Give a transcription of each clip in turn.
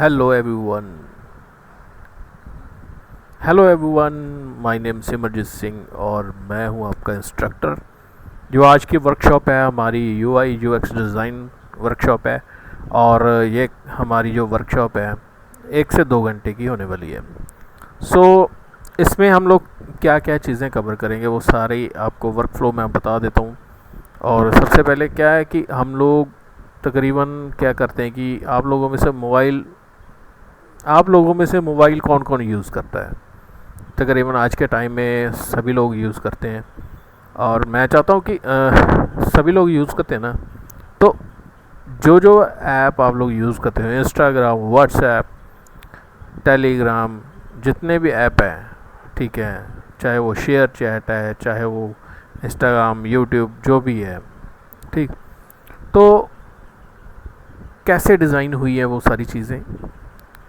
Hello everyone. Hello everyone, my name Simarjeet Singh और मैं हूं आपका इंस्ट्रक्टर। जो आज की वर्कशॉप है हमारी यूआई यूएक्स डिज़ाइन वर्कशॉप है। और ये हमारी जो वर्कशॉप है 1 से 2 घंटे की होने वाली है। इसमें हम लोग क्या क्या चीज़ें कवर करेंगे वो सारी आपको वर्क फ्लो में बता देता हूँ। और सबसे पहले क्या है कि हम लोग तकरीबन क्या करते हैं कि आप लोगों में से मोबाइल कौन कौन यूज़ करता है। तकरीबन आज के टाइम में सभी लोग यूज़ करते हैं और मैं चाहता हूँ कि सभी लोग यूज़ करते हैं ना। तो जो जो ऐप आप लोग यूज़ करते हैं, इंस्टाग्राम, व्हाट्सएप, टेलीग्राम, जितने भी ऐप हैं, ठीक है, चाहे वो शेयर चैट है, चाहे वो इंस्टाग्राम, यूट्यूब, जो भी है, ठीक। तो कैसे डिज़ाइन हुई है वो सारी चीज़ें,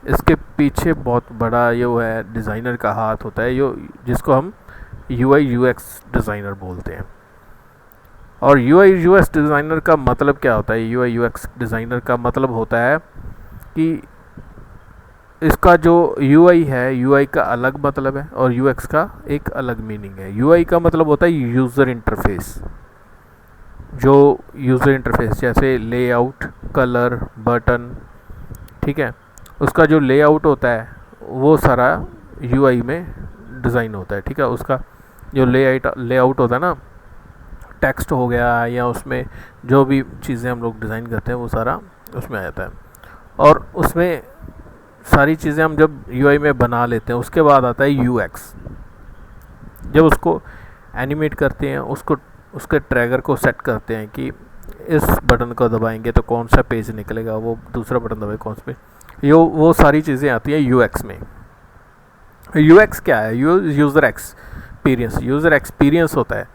इसके पीछे बहुत बड़ा ये वो है डिज़ाइनर का हाथ होता है, जिसको हम यूआई यूएक्स डिज़ाइनर बोलते हैं। और यूआई यूएक्स डिज़ाइनर का मतलब क्या होता है? यूआई यूएक्स डिज़ाइनर का मतलब होता है कि इसका जो यूआई है, यूआई का अलग मतलब है और यूएक्स का एक अलग मीनिंग है। यूआई का मतलब होता है यूज़र इंटरफेस। जो यूज़र इंटरफेस जैसे लेआउट, कलर, बटन, ठीक है, उसका जो लेआउट होता है वो सारा यूआई में डिज़ाइन होता है, ठीक है। उसका जो लेआउट होता है ना, टेक्स्ट हो गया या उसमें जो भी चीज़ें हम लोग डिज़ाइन करते हैं वो सारा उसमें आ जाता है। और उसमें सारी चीज़ें हम जब यूआई में बना लेते हैं उसके बाद आता है यूएक्स। जब उसको एनिमेट करते हैं, उसके ट्रैगर को सेट करते हैं कि इस बटन को दबाएंगे तो कौन सा पेज निकलेगा, वो दूसरा बटन दबाए कौन सा पेज, वो सारी चीज़ें आती हैं यूएक्स में। यूएक्स क्या है? User experience. यूज़र एक्सपीरियंस होता है।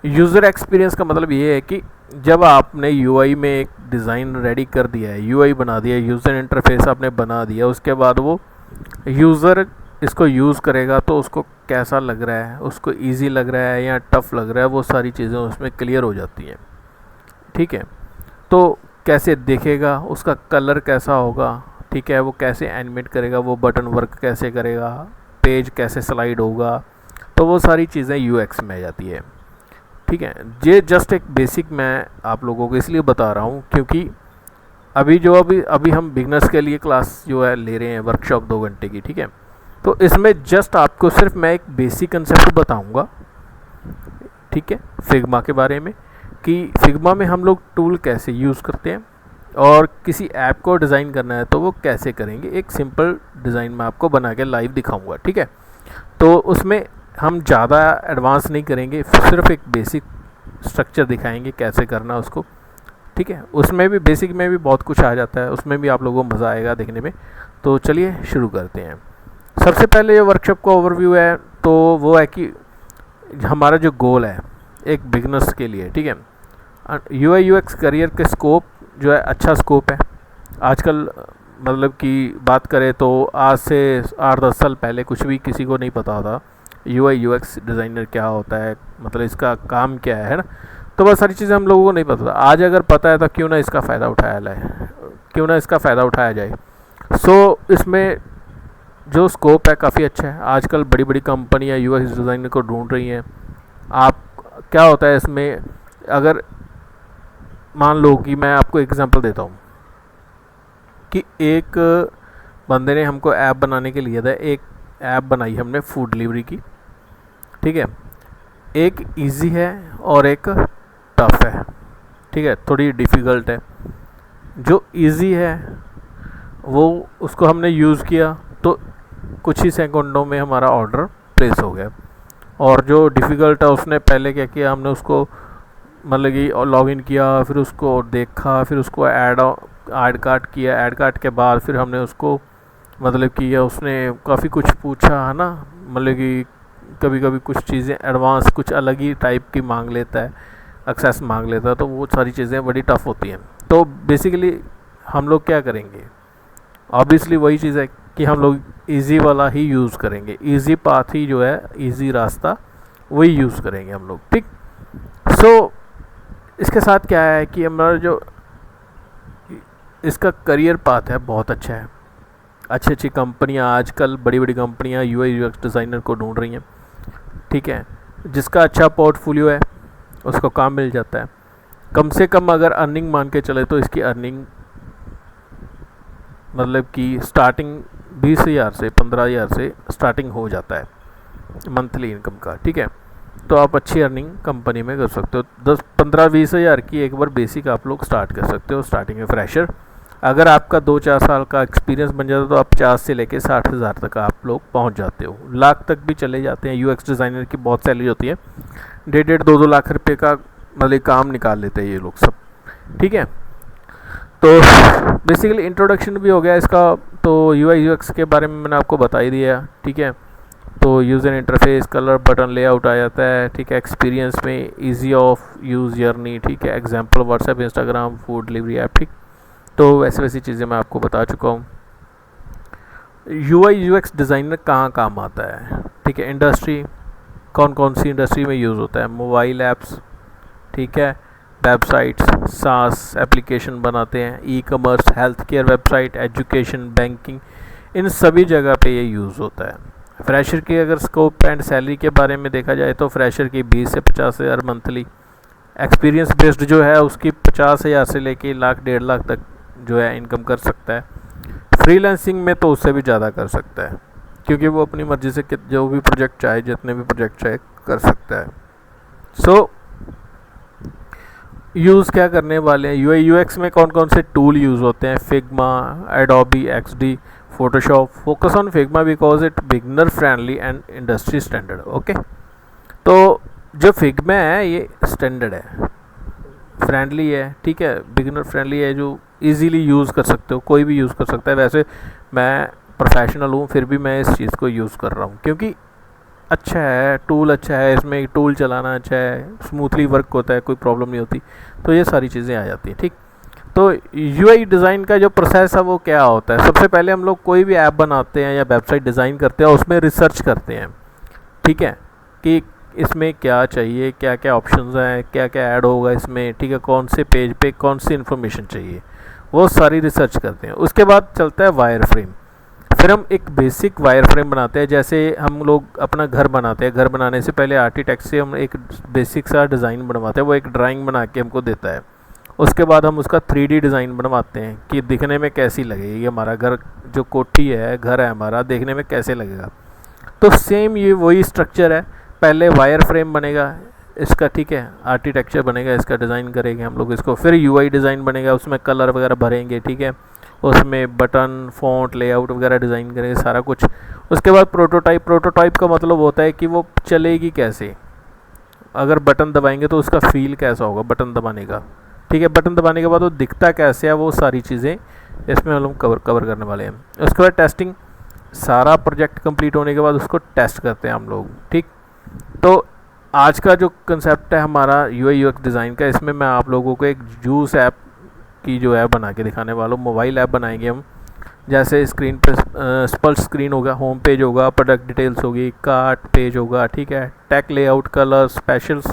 यूज़र एक्सपीरियंस का मतलब ये है कि जब आपने यूआई में एक डिज़ाइन रेडी कर दिया है, यूआई बना दिया, यूज़र इंटरफेस आपने बना दिया, उसके बाद वो यूज़र इसको यूज़ करेगा तो उसको कैसा लग रहा है, उसको इजी लग रहा है या टफ़ लग रहा है, वो सारी चीज़ें उसमें क्लियर हो जाती हैं, ठीक है। तो कैसे दिखेगा, उसका कलर कैसा होगा, ठीक है, वो कैसे एनिमेट करेगा, वो बटन वर्क कैसे करेगा, पेज कैसे स्लाइड होगा, तो वो सारी चीज़ें यूएक्स में आ जाती है, ठीक है। ये जस्ट एक बेसिक मैं आप लोगों को इसलिए बता रहा हूँ क्योंकि अभी हम बिगनर्स के लिए क्लास जो है ले रहे हैं, वर्कशॉप 2 घंटे की, ठीक है। तो इसमें जस्ट आपको सिर्फ मैं एक बेसिक कंसेप्ट बताऊंगा, ठीक है, फिग्मा के बारे में, कि फिग्मा में हम लोग टूल कैसे यूज़ करते हैं और किसी ऐप को डिज़ाइन करना है तो वो कैसे करेंगे। एक सिंपल डिज़ाइन मैं आपको बना के लाइव दिखाऊंगा, ठीक है। तो उसमें हम ज़्यादा एडवांस नहीं करेंगे, सिर्फ एक बेसिक स्ट्रक्चर दिखाएंगे कैसे करना उसको, ठीक है। उसमें भी बेसिक में भी बहुत कुछ आ जाता है, उसमें भी आप लोगों को मज़ा आएगा देखने में। तो चलिए शुरू करते हैं। सबसे पहले ये वर्कशॉप का ओवरव्यू है तो वो है कि हमारा जो गोल है एक बिगनर्स के लिए, ठीक है, यूआई यूएक्स करियर के स्कोप जो है अच्छा स्कोप है आजकल। मतलब कि बात करें तो आज से 8-10 साल पहले कुछ भी किसी को नहीं पता था यूआई यूएक्स डिज़ाइनर क्या होता है, मतलब इसका काम क्या है ना। तो बहुत सारी चीज़ें हम लोगों को नहीं पता था। आज अगर पता है तो क्यों ना इसका फ़ायदा उठाया जाए। इसमें जो स्कोप है काफ़ी अच्छा है। आजकल बड़ी बड़ी कंपनियां यूएक्स डिज़ाइनर को ढूंढ रही हैं। आप क्या होता है इसमें, अगर मान लो कि मैं आपको एग्जांपल देता हूँ कि एक बंदे ने हमको ऐप बनाने के लिए था, एक ऐप बनाई हमने फूड डिलीवरी की, ठीक है। एक इजी है और एक टफ़ है, ठीक है, थोड़ी डिफ़िकल्ट है। जो इजी है वो उसको हमने यूज़ किया तो कुछ ही सेकंडों में हमारा ऑर्डर प्लेस हो गया। और जो डिफ़िकल्ट है उसने पहले क्या किया, हमने उसको मतलब कि लॉगिन किया, फिर उसको देखा, फिर उसको ऐड कार्ड किया, ऐड कार्ड के बाद फिर हमने उसको मतलब कि उसने काफ़ी कुछ पूछा है ना। मतलब कि कभी कभी कुछ चीज़ें एडवांस कुछ अलग ही टाइप की मांग लेता है, एक्सेस मांग लेता है, तो वो सारी चीज़ें बड़ी टफ़ होती हैं। तो बेसिकली हम लोग क्या करेंगे, ऑब्वियसली वही चीज़ है कि हम लोग इजी वाला ही यूज़ करेंगे, इजी पाथ ही जो है, इजी रास्ता वही यूज़ करेंगे हम लोग, ठीक। इसके साथ क्या है कि हमारा जो इसका करियर पाथ है बहुत अच्छा है। अच्छी अच्छी कंपनियां, आजकल बड़ी बड़ी कंपनियां यूआई यूएक्स डिज़ाइनर को ढूंढ रही हैं, ठीक है। जिसका अच्छा पोर्टफोलियो है उसको काम मिल जाता है। कम से कम अगर अर्निंग मान के चले तो इसकी अर्निंग मतलब कि स्टार्टिंग 20,000 से 15,000 से स्टार्टिंग हो जाता है मंथली इनकम का, ठीक है। तो आप अच्छी अर्निंग कंपनी में कर सकते हो। 10, 15, 20 हज़ार की एक बार बेसिक आप लोग स्टार्ट कर सकते हो स्टार्टिंग में फ्रेशर। अगर आपका 2-4 साल का एक्सपीरियंस बन जाता है तो आप 50 से लेके 60,000 तक आप लोग पहुंच जाते हो, लाख तक भी चले जाते हैं। यूएक्स डिज़ाइनर की बहुत सैलरी होती है, 1.5-2 लाख रुपये का मतलब काम निकाल लेते हैं ये लोग सब, ठीक है। तो बेसिकली इंट्रोडक्शन भी हो गया इसका। तो यूआई यूएक्स के बारे में मैंने आपको बता ही दिया, ठीक है। तो user interface, colour, button, layout आ जाता है, ठीक है। एक्सपीरियंस में इजी ऑफ यूज़ जर्नी, ठीक है। Example WhatsApp, Instagram, food delivery app, ठीक। तो वैसी चीज़ें मैं आपको बता चुका हूँ। यूआई यूएक्स डिज़ाइनर कहाँ काम आता है, ठीक है। इंडस्ट्री, कौन कौन सी इंडस्ट्री में यूज़ होता है? मोबाइल ऐप्स, ठीक है। वेबसाइट्स, सास एप्लीकेशन बनाते हैं, e commerce, health care website, education, banking, इन सभी जगह पे ये यूज़ होता है। फ्रेशर की अगर स्कोप एंड सैलरी के बारे में देखा जाए तो फ्रेशर की 20 से 50,000 मंथली, एक्सपीरियंस बेस्ड जो है उसकी 50,000 से लेके लाख 1.5 लाख तक जो है इनकम कर सकता है। फ्रीलांसिंग में तो उससे भी ज़्यादा कर सकता है, क्योंकि वो अपनी मर्ज़ी से जो भी प्रोजेक्ट चाहे, जितने भी प्रोजेक्ट चाहे कर सकता है। सो यूज़ क्या करने वाले हैं, यूआई यूएक्स में कौन कौन से टूल यूज़ होते हैं? Figma, Adobe XD, Photoshop. Focus on Figma because it beginner friendly and industry standard, okay. तो जो फिग्मा है ये स्टैंडर्ड है, फ्रेंडली है, ठीक है। बिगनर फ्रेंडली है, जो इजीली यूज़ कर सकते हो, कोई भी यूज़ कर सकता है। वैसे मैं प्रोफेशनल हूँ फिर भी मैं इस चीज़ को यूज़ कर रहा हूँ, क्योंकि अच्छा है, टूल अच्छा है, इसमें टूल चलाना अच्छा है, स्मूथली वर्क होता है, कोई प्रॉब्लम नहीं होती। तो ये सारी चीज़ें आ जाती हैं, ठीक। तो यूआई डिज़ाइन का जो प्रोसेस है वो क्या होता है? सबसे पहले हम लोग कोई भी ऐप बनाते हैं या वेबसाइट डिज़ाइन करते हैं, उसमें रिसर्च करते हैं, ठीक है, कि इसमें क्या चाहिए, क्या क्या ऑप्शंस हैं, क्या क्या ऐड होगा इसमें, ठीक है। कौन से पेज पे कौन सी इन्फॉर्मेशन चाहिए, वो सारी रिसर्च करते हैं। उसके बाद चलता है वायर फ्रेम। फिर हम एक बेसिक वायर फ्रेम बनाते हैं। जैसे हम लोग अपना घर बनाते हैं, घर बनाने से पहले आर्किटेक्ट से हम एक बेसिक सा डिज़ाइन बनवाते हैं, वो एक ड्राइंग बना के हमको देता है। उसके बाद हम उसका 3D डिज़ाइन बनवाते हैं कि दिखने में कैसी लगेगी हमारा घर, जो कोठी है, घर है हमारा, देखने में कैसे लगेगा। तो सेम ये वही स्ट्रक्चर है, पहले वायर फ्रेम बनेगा इसका, ठीक है, आर्किटेक्चर बनेगा, इसका डिज़ाइन करेंगे हम लोग इसको, फिर यूआई डिज़ाइन बनेगा, उसमें कलर वगैरह भरेंगे, ठीक है, उसमें बटन, फ़ॉन्ट, लेआउट वगैरह डिज़ाइन करेंगे सारा कुछ। उसके बाद प्रोटोटाइप। प्रोटोटाइप का मतलब होता है कि वो चलेगी कैसे, अगर बटन दबाएंगे तो उसका फील कैसा होगा बटन दबाने का, ठीक है। बटन दबाने के बाद वो दिखता कैसे है, वो सारी चीज़ें इसमें हम लोग कवर करने वाले हैं। उसके बाद टेस्टिंग, सारा प्रोजेक्ट कंप्लीट होने के बाद उसको टेस्ट करते हैं हम लोग, ठीक। तो आज का जो कंसेप्ट है हमारा यूआई यूएक्स डिज़ाइन का, इसमें मैं आप लोगों को एक जूस ऐप की जो ऐप बना के दिखाने वाला हूँ। मोबाइल ऐप बनाएंगे हम, जैसे स्क्रीन पे स्पल्स स्क्रीन होगा, होम पेज होगा, प्रोडक्ट डिटेल्स होगी, कार्ट पेज होगा, ठीक है। Tech, layout, colour, specials,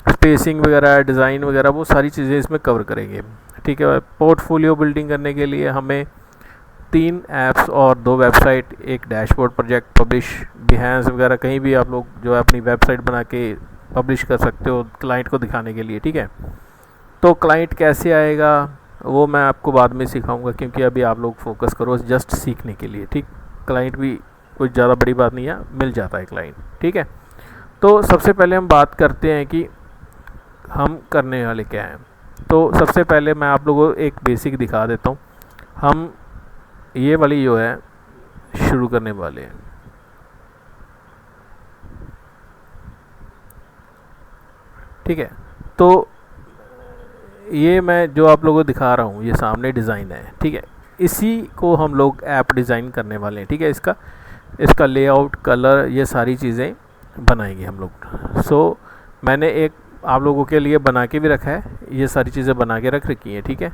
spacing वगैरह, डिज़ाइन वगैरह, वो सारी चीज़ें इसमें कवर करेंगे, ठीक है। पोर्टफोलियो बिल्डिंग करने के लिए हमें 3 ऐप्स और 2 वेबसाइट, एक डैशबोर्ड प्रोजेक्ट, पब्लिश, बिहेंस वगैरह, कहीं भी आप लोग जो है अपनी वेबसाइट बना के पब्लिश कर सकते हो क्लाइंट को दिखाने के लिए, ठीक है। तो क्लाइंट कैसे आएगा वो मैं आपको बाद में सिखाऊंगा, क्योंकि अभी आप लोग फोकस करो जस्ट सीखने के लिए, ठीक। क्लाइंट भी कोई ज़्यादा बड़ी बात नहीं है, मिल जाता है क्लाइंट, ठीक है। तो सबसे पहले हम बात करते हैं कि हम करने वाले क्या हैं। तो सबसे पहले मैं आप लोगों को एक बेसिक दिखा देता हूँ। हम ये वाली जो है शुरू करने वाले हैं, ठीक है। तो ये मैं जो आप लोगों को दिखा रहा हूँ, ये सामने डिज़ाइन है, ठीक है। इसी को हम लोग ऐप डिज़ाइन करने वाले हैं, ठीक है। इसका लेआउट, कलर, ये सारी चीज़ें बनाएंगे हम लोग। सो मैंने एक आप लोगों के लिए बना के भी रखा है, ये सारी चीज़ें बना के रख रखी हैं, ठीक है।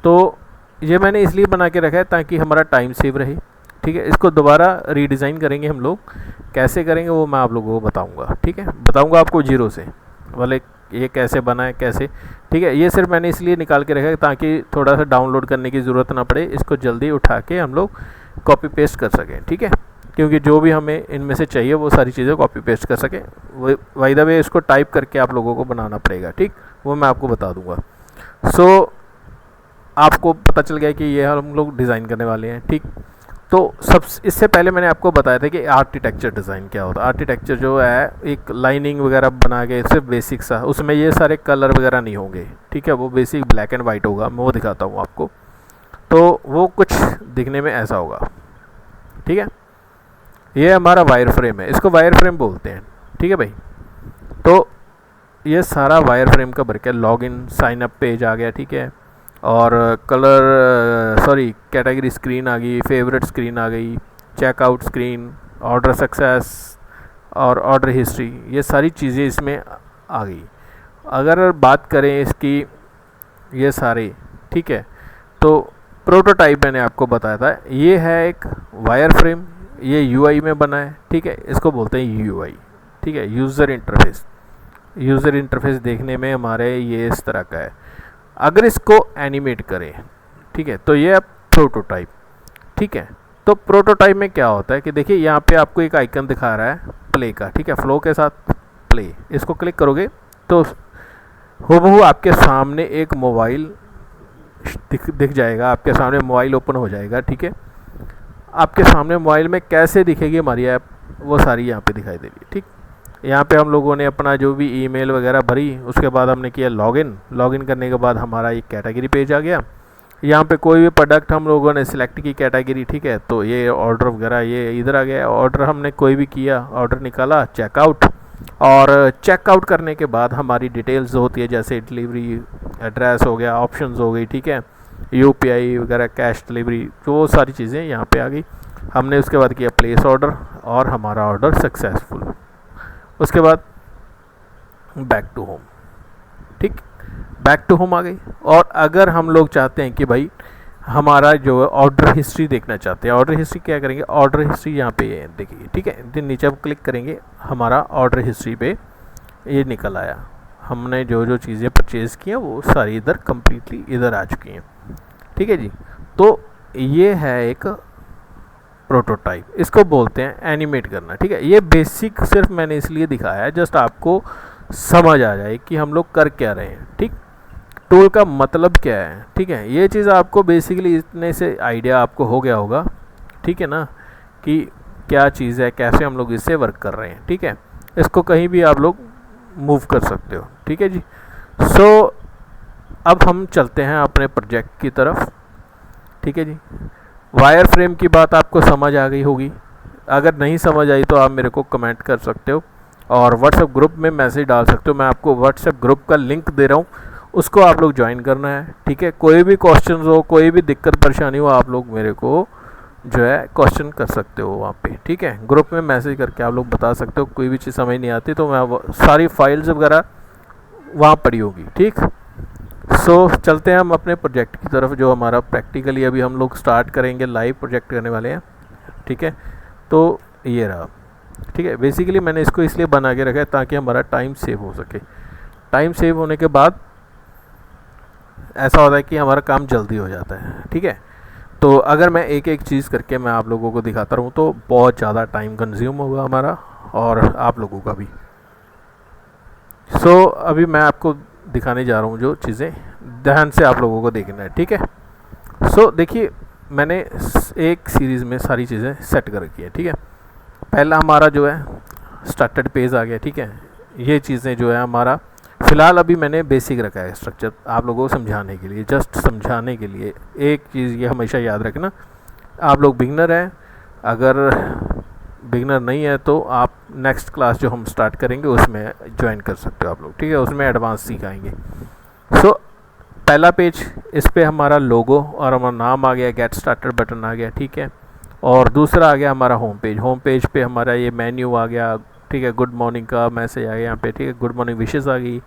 तो ये मैंने इसलिए बना के रखा है ताकि हमारा टाइम सेव रहे, ठीक है। इसको दोबारा रीडिज़ाइन करेंगे हम लोग, कैसे करेंगे वो मैं आप लोगों को बताऊँगा, ठीक है। बताऊँगा आपको जीरो से, वाले ये कैसे बना है कैसे, ठीक है। ये सिर्फ मैंने इसलिए निकाल के रखा है ताकि थोड़ा सा डाउनलोड करने की ज़रूरत ना पड़े, इसको जल्दी उठा के हम लोग कॉपी पेस्ट कर सकें, ठीक है, क्योंकि जो भी हमें इनमें से चाहिए वो सारी चीज़ें कॉपी पेस्ट कर सकें। बाय द वे इसको टाइप करके आप लोगों को बनाना पड़ेगा, ठीक, वो मैं आपको बता दूंगा। सो आपको पता चल गया कि ये हम लोग डिज़ाइन करने वाले हैं, ठीक। तो सब इससे पहले मैंने आपको बताया था कि आर्किटेक्चर डिज़ाइन क्या होता है। आर्किटेक्चर जो है एक लाइनिंग वगैरह बना के सिर्फ बेसिक सा, उसमें ये सारे कलर वगैरह नहीं होंगे, ठीक है, वो बेसिक ब्लैक एंड वाइट होगा। मैं वो दिखाता हूँ आपको। तो वो कुछ दिखने में ऐसा होगा, ठीक है। ये हमारा वायर फ्रेम है, इसको वायर फ्रेम बोलते हैं, ठीक है भाई। तो ये सारा वायर फ्रेम का वर्क है। लॉगिन साइन अप पेज आ गया, ठीक है, और कैटेगरी स्क्रीन आ गई, फेवरेट स्क्रीन आ गई, चेकआउट स्क्रीन, ऑर्डर सक्सेस और ऑर्डर हिस्ट्री, ये सारी चीज़ें इसमें आ गई। अगर बात करें इसकी ये सारे, ठीक है, तो प्रोटोटाइप मैंने आपको बताया था, ये है एक वायर फ्रेम, ये यूआई में बना है, ठीक है, इसको बोलते हैं यूआई, ठीक है, यूज़र इंटरफेस। यूज़र इंटरफेस देखने में हमारे ये इस तरह का है। अगर इसको एनिमेट करें, ठीक है, तो ये है प्रोटोटाइप, ठीक है। तो प्रोटोटाइप में क्या होता है कि देखिए यहाँ पे आपको एक आइकन दिखा रहा है प्ले का, ठीक है, फ्लो के साथ प्ले, इसको क्लिक करोगे तो हूबहू आपके सामने एक मोबाइल दिख जाएगा, आपके सामने मोबाइल ओपन हो जाएगा, ठीक है। आपके सामने मोबाइल में कैसे दिखेगी हमारी ऐप, वो सारी यहाँ पे दिखाई देगी, ठीक। यहाँ पे हम लोगों ने अपना जो भी ईमेल वगैरह भरी, उसके बाद हमने किया लॉगिन करने के बाद हमारा एक कैटेगरी पेज आ गया। यहाँ पे कोई भी प्रोडक्ट हम लोगों ने सिलेक्ट की कैटेगरी, ठीक है, तो ये ऑर्डर वगैरह ये इधर आ गया। ऑर्डर हमने कोई भी किया, ऑर्डर निकाला, चेकआउट, और चेकआउट करने के बाद हमारी डिटेल्स होती है, जैसे डिलीवरी एड्रेस हो गया, ऑप्शंस हो गई, ठीक है, यूपीआई वगैरह, कैश डिलीवरी, तो वो सारी चीज़ें यहाँ पे आ गई। हमने उसके बाद किया प्लेस ऑर्डर और हमारा ऑर्डर सक्सेसफुल। उसके बाद बैक टू होम, ठीक, बैक टू होम आ गई। और अगर हम लोग चाहते हैं कि भाई हमारा जो ऑर्डर हिस्ट्री देखना चाहते हैं, ऑर्डर हिस्ट्री क्या करेंगे, ऑर्डर हिस्ट्री यहाँ पे देखिए, ठीक है, दिन नीचे आप क्लिक करेंगे, हमारा ऑर्डर हिस्ट्री पे ये निकल आया। हमने जो जो चीज़ें परचेज़ की हैं वो सारी इधर कम्प्लीटली इधर आ चुकी हैं, ठीक है जी। तो ये है एक प्रोटोटाइप, इसको बोलते हैं एनिमेट करना, ठीक है। ये बेसिक सिर्फ मैंने इसलिए दिखाया है जस्ट आपको समझ आ जाए कि हम लोग कर क्या रहे हैं, ठीक, टूल का मतलब क्या है, ठीक है। ये चीज़ आपको बेसिकली इतने से आइडिया आपको हो गया होगा, ठीक है ना, कि क्या चीज़ है, कैसे हम लोग इससे वर्क कर रहे हैं, ठीक है। इसको कहीं भी आप लोग मूव कर सकते हो, ठीक है जी। सो अब हम चलते हैं अपने प्रोजेक्ट की तरफ, ठीक है जी। वायर फ्रेम की बात आपको समझ आ गई होगी। अगर नहीं समझ आई तो आप मेरे को कमेंट कर सकते हो और व्हाट्सएप ग्रुप में मैसेज डाल सकते हो। मैं आपको व्हाट्सएप ग्रुप का लिंक दे रहा हूँ, उसको आप लोग ज्वाइन करना है, ठीक है। कोई भी क्वेश्चन हो, कोई भी दिक्कत परेशानी हो, आप लोग मेरे को जो है क्वेश्चन कर सकते हो वहाँ पे, ठीक है। ग्रुप में मैसेज करके आप लोग बता सकते हो, कोई भी चीज़ समझ नहीं आती तो मैं सारी फाइल्स वगैरह वहाँ पड़ी होगी, ठीक। सो चलते हैं हम अपने प्रोजेक्ट की तरफ, जो हमारा प्रैक्टिकली अभी हम लोग स्टार्ट करेंगे, लाइव प्रोजेक्ट करने वाले हैं, ठीक है। तो ये रहा, ठीक है। बेसिकली मैंने इसको इसलिए बना के रखा है ताकि हमारा टाइम सेव हो सके। टाइम सेव होने के बाद ऐसा होता है कि हमारा काम जल्दी हो जाता है, ठीक है। तो अगर मैं एक एक चीज़ करके मैं आप लोगों को दिखाता रहूँ तो बहुत ज़्यादा टाइम कंज्यूम होगा हमारा और आप लोगों का भी। सो अभी मैं आपको दिखाने जा रहा हूँ जो चीज़ें, ध्यान से आप लोगों को देखना है, ठीक है। सो देखिए मैंने एक सीरीज़ में सारी चीज़ें सेट कर रखी है, ठीक है। पहला हमारा जो है स्टार्टेड पेज आ गया, ठीक है। ये चीज़ें जो है हमारा फ़िलहाल अभी मैंने बेसिक रखा है स्ट्रक्चर आप लोगों को समझाने के लिए, जस्ट समझाने के लिए। एक चीज़ ये हमेशा याद रखना, आप लोग बिगनर हैं, अगर बिगनर नहीं है तो आप नेक्स्ट क्लास जो हम स्टार्ट करेंगे उसमें ज्वाइन कर सकते हो आप लोग, ठीक है। उसमें एडवांस सिखाएंगे। सो पहला पेज, इस पे हमारा लोगो और हमारा नाम आ गया, गेट स्टार्टेड बटन आ गया, ठीक है। और दूसरा आ गया हमारा होम पेज। होम पेज पे हमारा ये मेन्यू आ गया, ठीक है। गुड मॉर्निंग का मैसेज आ गया यहाँ पे, ठीक है। गुड मॉर्निंग विशेस आ गई,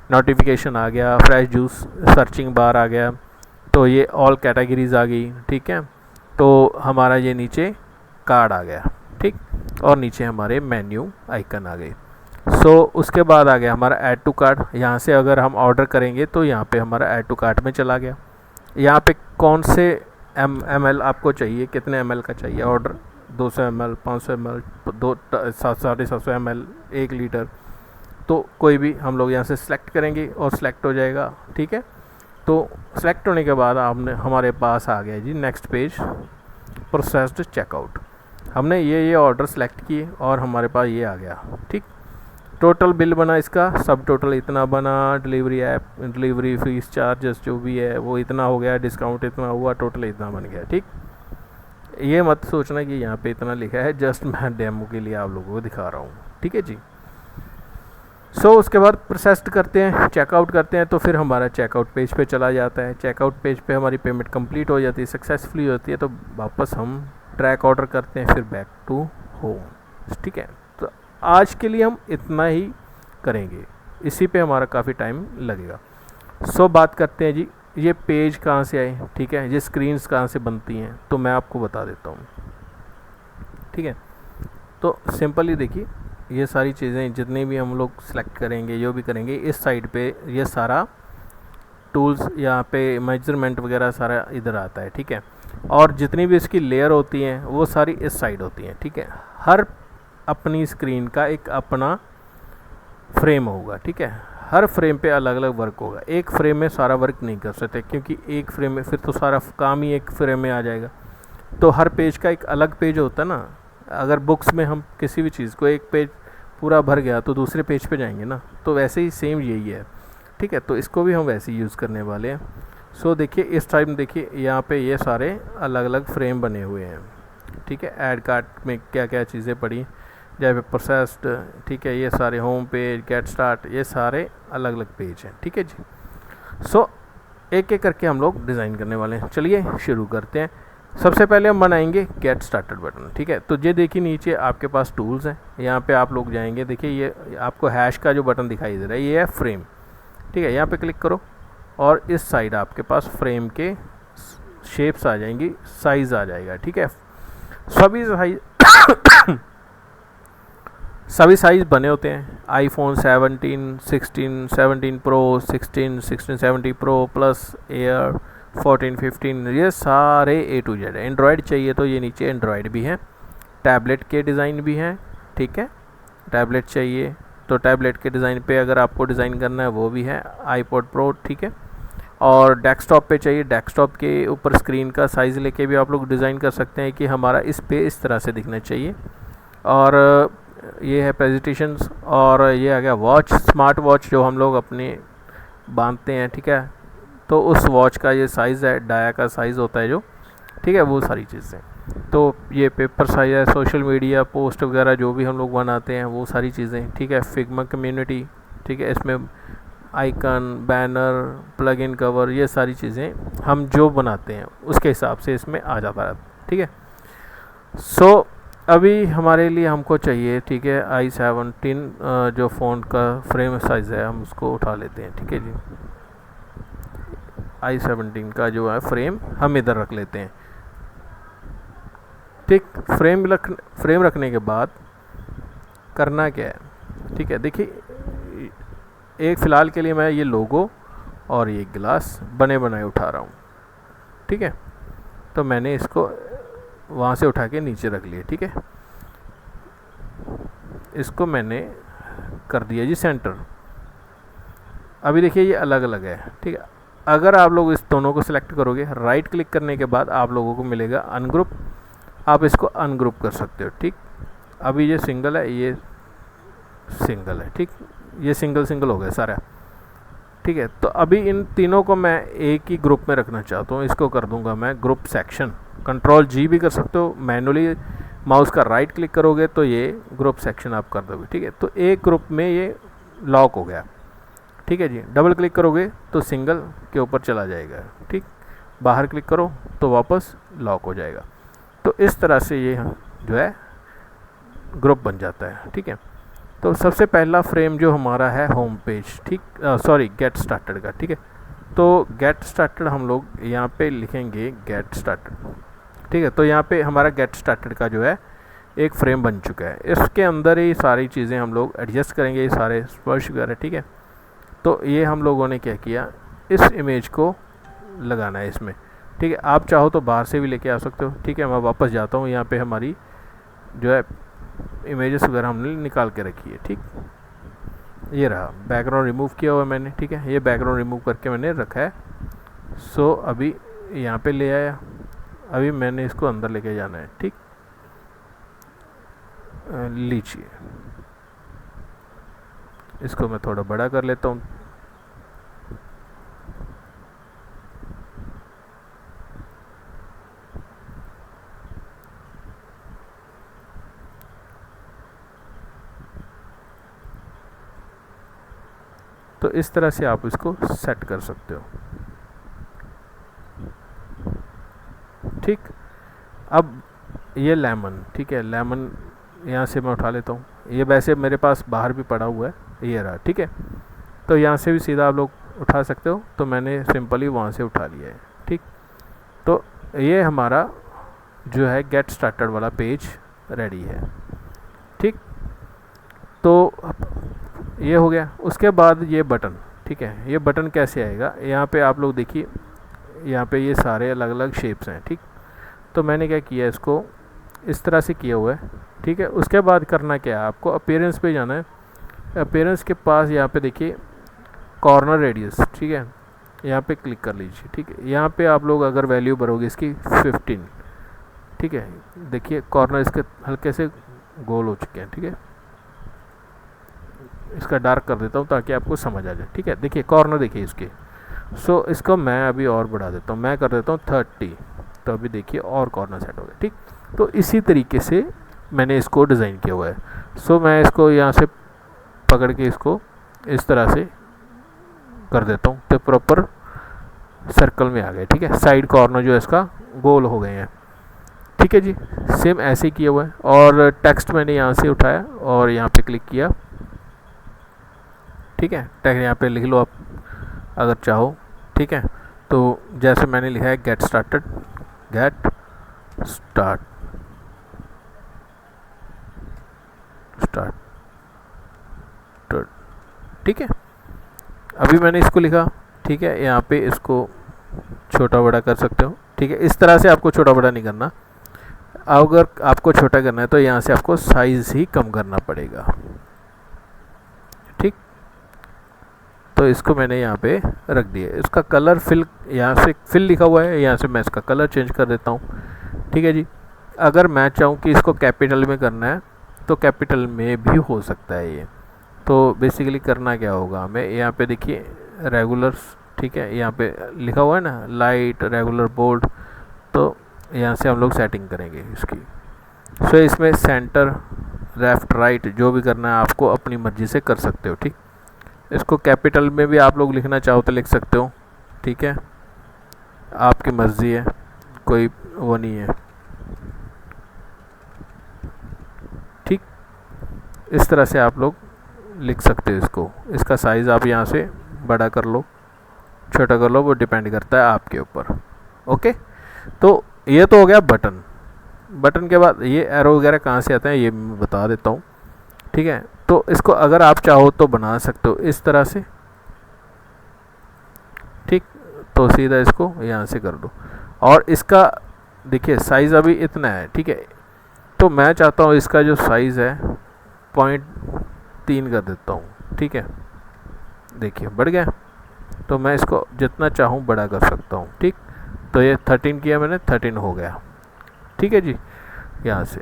नोटिफिकेशन आ गया, फ्रेश जूस सर्चिंग बार आ गया, तो ये ऑल कैटेगरीज आ गई, ठीक है। तो हमारा ये नीचे कार्ड आ गया, ठीक, और नीचे हमारे मेन्यू आइकन आ गए। सो उसके बाद आ गया हमारा ऐड टू कार्ट। यहाँ से अगर हम ऑर्डर करेंगे तो यहाँ पे हमारा ऐड टू कार्ट में चला गया। यहाँ पे कौन से ml आपको चाहिए, कितने ml का चाहिए order, 200 ml, 500 ml, 750 ml, 1 litre, तो कोई भी हम लोग यहाँ से सिलेक्ट करेंगे और सिलेक्ट हो जाएगा। ठीक है, तो सिलेक्ट होने के बाद आपने हमारे पास आ गया जी नेक्स्ट पेज, प्रोसेस्ड चेकआउट। हमने ये ऑर्डर सेलेक्ट किए और हमारे पास ये आ गया। ठीक, टोटल बिल बना इसका, सब टोटल इतना बना, delivery app, delivery fees, charges जो भी है वो इतना हो गया, डिस्काउंट इतना हुआ, टोटल इतना बन गया। ठीक, ये मत सोचना कि यहाँ पे इतना लिखा है, जस्ट मैं डेमो के लिए आप लोगों को दिखा रहा हूँ। ठीक है जी। उसके बाद प्रोसेस्ड करते हैं, चेकआउट करते हैं, तो फिर हमारा चेकआउट पेज पे चला जाता है। चेकआउट पेज पे हमारी पेमेंट कंप्लीट हो जाती है, सक्सेसफुली होती है, तो वापस हम ट्रैक ऑर्डर करते हैं, फिर बैक टू होम। ठीक है, तो आज के लिए हम इतना ही करेंगे, इसी पे हमारा काफ़ी टाइम लगेगा। बात करते हैं जी, ये पेज कहाँ से आए। ठीक है, ये स्क्रीन्स कहाँ से बनती हैं, तो मैं आपको बता देता हूँ। ठीक है, तो सिंपली देखिए, ये सारी चीज़ें जितनी भी हम लोग सेलेक्ट करेंगे, जो भी करेंगे, इस साइड पे ये सारा टूल्स, यहाँ पे मेजरमेंट वगैरह सारा इधर आता है। ठीक है, और जितनी भी इसकी लेयर होती हैं वो सारी इस साइड होती हैं। ठीक है, हर अपनी स्क्रीन का एक अपना फ्रेम होगा। ठीक है, हर फ्रेम पे अलग अलग वर्क होगा, एक फ्रेम में सारा वर्क नहीं कर सकते, क्योंकि एक फ्रेम में फिर तो सारा काम ही एक फ्रेम में आ जाएगा। तो हर पेज का एक अलग पेज होता है ना। अगर बुक्स में हम किसी भी चीज़ को, एक पेज पूरा भर गया तो दूसरे पेज पे जाएंगे ना, तो वैसे ही सेम यही है। ठीक है, तो इसको भी हम वैसे ही यूज़ करने वाले हैं। देखिए इस टाइम देखिए यहाँ पे ये सारे अलग अलग फ्रेम बने हुए हैं। ठीक है, ऐड कार्ट में क्या क्या चीज़ें पड़ी, जैसे प्रोसेस्ड। ठीक है, ये सारे होम पेज, गेट स्टार्ट, ये सारे अलग अलग पेज हैं। ठीक है जी। एक एक करके हम लोग डिज़ाइन करने वाले हैं। चलिए शुरू करते हैं। सबसे पहले हम बनाएंगे गेट स्टार्टेड बटन। ठीक है, तो ये देखिए नीचे आपके पास टूल्स हैं, यहाँ पे आप लोग जाएंगे, देखिए ये आपको हैश का जो बटन दिखाई दे रहा है ये है फ्रेम। ठीक है, यहाँ पे क्लिक करो और इस साइड आपके पास फ्रेम के शेप्स आ जाएंगी, साइज़ आ जाएगा। ठीक है, सभी साइज़ बने होते हैं। IPhone 17, 16, 17 pro, 16, 16, 70 pro plus air 14, 15, ये सारे A to Z है। एंड्रॉयड चाहिए तो ये नीचे एंड्रॉयड भी हैं, टैबलेट के डिज़ाइन भी हैं। ठीक है, टैबलेट चाहिए तो टैबलेट के डिज़ाइन पे अगर आपको डिज़ाइन करना है वो भी है, आईपॉड प्रो। ठीक है, और डेस्कटॉप पे चाहिए, डेस्कटॉप के ऊपर स्क्रीन का साइज़ लेके भी आप लोग डिज़ाइन कर सकते हैं कि हमारा इस पे इस तरह से दिखना चाहिए। और ये है प्रेजेंटेशंस, और ये आ गया वॉच, स्मार्ट वॉच जो हम लोग अपने बांधते हैं। ठीक है, तो उस वॉच का ये साइज़ है, डाया का साइज़ होता है जो। ठीक है, वो सारी चीज़ें। तो ये पेपर साइज़ है, सोशल मीडिया पोस्ट वगैरह जो भी हम लोग बनाते हैं वो सारी चीज़ें। ठीक है, फिग्मा कम्युनिटी। ठीक है, इसमें icon, banner, plug in cover, ये सारी चीज़ें हम जो बनाते हैं उसके हिसाब से इसमें आ जाता है। ठीक है, अभी हमारे लिए हमको चाहिए, ठीक है, i17 जो फ़ोन का फ्रेम साइज़ है हम उसको उठा लेते हैं। ठीक है जी, i17 का जो है फ्रेम हम इधर रख लेते हैं। ठीक, फ्रेम रखने के बाद करना क्या है। ठीक है, देखिए एक फ़िलहाल के लिए मैं ये लोगो और ये गिलास बने बनाए उठा रहा हूँ। ठीक है, तो मैंने इसको वहाँ से उठा के नीचे रख लिया। ठीक है, इसको मैंने कर दिया जी सेंटर। अभी देखिए ये अलग अलग है। ठीक है, अगर आप लोग इस दोनों को सिलेक्ट करोगे, राइट क्लिक करने के बाद आप लोगों को मिलेगा अनग्रुप, आप इसको अनग्रुप कर सकते हो। ठीक, अभी ये सिंगल है, ये सिंगल है। ठीक, ये सिंगल हो गया सारा। ठीक है, तो अभी इन तीनों को मैं एक ही ग्रुप में रखना चाहता हूँ, इसको कर दूंगा मैं ग्रुप सेक्शन। Ctrl+G भी कर सकते हो, मैनुअली माउस का राइट क्लिक करोगे तो ये ग्रुप सेक्शन आप कर दोगे। ठीक है, तो एक ग्रुप में ये लॉक हो गया। ठीक है जी, डबल क्लिक करोगे तो सिंगल के ऊपर चला जाएगा। ठीक, बाहर क्लिक करो तो वापस लॉक हो जाएगा। तो इस तरह से ये जो है ग्रुप बन जाता है। ठीक है, तो सबसे पहला फ्रेम जो हमारा है होम पेज, ठीक, सॉरी गेट स्टार्टेड का। ठीक है, तो गेट स्टार्टेड हम लोग यहाँ पे लिखेंगे गेट स्टार्टेड। ठीक है, तो यहाँ पे हमारा गेट स्टार्टेड का जो है एक फ्रेम बन चुका है। इसके अंदर ही सारी चीज़ें हम लोग एडजस्ट करेंगे, ये सारे स्पर्श वगैरह। ठीक है, तो ये हम लोगों ने क्या किया, इस इमेज को लगाना है इसमें। ठीक है। आप चाहो तो बाहर से भी लेके आ सकते हो। ठीक है, मैं वापस जाता हूँ, यहाँ पे हमारी जो है इमेजेस वगैरह हमने निकाल के रखी है। ठीक, ये रहा बैकग्राउंड रिमूव किया हुआ है मैंने। ठीक है, ये बैकग्राउंड रिमूव करके मैंने रखा है। सो अभी यहाँ पे ले आया, अभी मैंने इसको अंदर लेके जाना है। ठीक, लीजिए इसको मैं थोड़ा बड़ा कर लेता हूँ। तो इस तरह से आप इसको सेट कर सकते हो। ठीक, अब ये लेमन, ठीक है, लेमन यहाँ से मैं उठा लेता हूँ। ये वैसे मेरे पास बाहर भी पड़ा हुआ है, ये रहा। ठीक है, तो यहाँ से भी सीधा आप लोग उठा सकते हो, तो मैंने सिंपली वहाँ से उठा लिया है। ठीक, तो ये हमारा जो है गेट स्टार्टेड वाला पेज रेडी है। ठीक, तो ये हो गया। उसके बाद ये बटन, ठीक है, ये बटन कैसे आएगा, यहाँ पे आप लोग देखिए, यहाँ पे ये सारे अलग अलग शेप्स हैं। ठीक, तो मैंने क्या किया, इसको इस तरह से किया हुआ है। ठीक है, उसके बाद करना क्या है, आपको अपीयरेंस पे जाना है। अपीयरेंस के पास यहाँ पे देखिए कॉर्नर रेडियस, ठीक है, यहाँ पे क्लिक कर लीजिए। ठीक है, यहाँ पे आप लोग अगर वैल्यू भरोगे इसकी 15, ठीक है, देखिए कॉर्नर इसके हल्के से गोल हो चुके हैं। ठीक है, इसका डार्क कर देता हूँ ताकि आपको समझ आ जाए। ठीक है, देखिए कॉर्नर देखिए इसके। सो इसको मैं अभी और बढ़ा देता हूँ, मैं कर देता हूँ 30। तो अभी देखिए और कॉर्नर सेट हो गया। ठीक, तो इसी तरीके से मैंने इसको डिज़ाइन किया हुआ है। सो मैं इसको यहाँ से पकड़ के इसको इस तरह से कर देता हूँ, तो प्रॉपर सर्कल में आ गए। ठीक है, साइड कॉर्नर जो है इसका गोल हो गए हैं। ठीक है जी, सेम ऐसे ही किया हुआ है। और टेक्स्ट मैंने यहाँ से उठाया और यहाँ पे क्लिक किया। ठीक है, टेक्स्ट यहाँ पे लिख लो आप अगर चाहो। ठीक है, तो जैसे मैंने लिखा है get started, get start start. ठीक है, अभी मैंने इसको लिखा। ठीक है, यहाँ पे इसको छोटा बड़ा कर सकते हो। ठीक है, इस तरह से आपको छोटा बड़ा नहीं करना। अगर आपको छोटा करना है तो यहाँ से आपको साइज़ ही कम करना पड़ेगा। ठीक, तो इसको मैंने यहाँ पे रख दिया। इसका कलर फिल, यहाँ से फिल लिखा हुआ है, यहाँ से मैं इसका कलर चेंज कर देता हूँ। ठीक है जी, अगर मैं चाहूँ कि इसको कैपिटल में करना है तो कैपिटल में भी हो सकता है ये। तो बेसिकली करना क्या होगा हमें, यहाँ पे देखिए रेगुलर्स, ठीक है, यहाँ पे लिखा हुआ है ना लाइट रेगुलर बोल्ड, तो यहाँ से हम लोग सेटिंग करेंगे इसकी। सो इसमें सेंटर लेफ़्ट राइट जो भी करना है आपको अपनी मर्ज़ी से कर सकते हो। ठीक, इसको कैपिटल में भी आप लोग लिखना चाहो तो लिख सकते हो। ठीक है, आपकी मर्ज़ी है, कोई वो नहीं है। ठीक, इस तरह से आप लोग लिख सकते हो इसको। इसका साइज़ आप यहाँ से बड़ा कर लो, छोटा कर लो, वो डिपेंड करता है आपके ऊपर। ओके, तो ये तो हो गया बटन। बटन के बाद ये एरो वगैरह कहाँ से आते हैं ये मैं बता देता हूँ। ठीक है, तो इसको अगर आप चाहो तो बना सकते हो इस तरह से। ठीक, तो सीधा इसको यहाँ से कर दो। और इसका देखिए साइज़ अभी इतना है। ठीक है, तो मैं चाहता हूँ इसका जो साइज़ है 0.3 कर देता हूँ। ठीक है, देखिए बढ़ गया। तो मैं इसको जितना चाहूँ बड़ा कर सकता हूँ। ठीक, तो ये 13 किया मैंने, 13 हो गया। ठीक है जी, यहाँ से।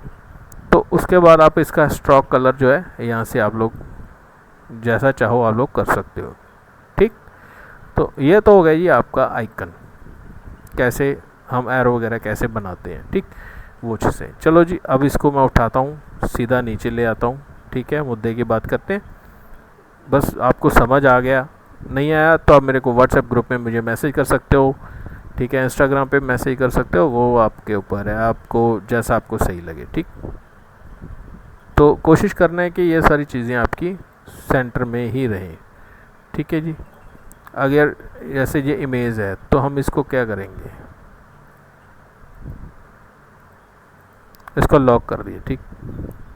तो उसके बाद आप इसका स्ट्रोक कलर जो है यहाँ से आप लोग जैसा चाहो आप लोग कर सकते हो। ठीक, तो ये तो हो गया जी आपका आइकन, कैसे हम एरो वगैरह कैसे बनाते हैं। ठीक, वो चीज़ें। चलो जी, अब इसको मैं उठाता हूँ, सीधा नीचे ले आता हूँ। ठीक है, मुद्दे की बात करते हैं। बस आपको समझ आ गया, नहीं आया तो आप मेरे को व्हाट्सएप ग्रुप में मुझे मैसेज कर सकते हो। ठीक है, इंस्टाग्राम पे मैसेज कर सकते हो, वो आपके ऊपर है, आपको जैसा आपको सही लगे। ठीक, तो कोशिश करना है कि ये सारी चीज़ें आपकी सेंटर में ही रहें। ठीक है जी, अगर जैसे ये इमेज है तो हम इसको क्या करेंगे, इसको लॉक कर दिए। ठीक,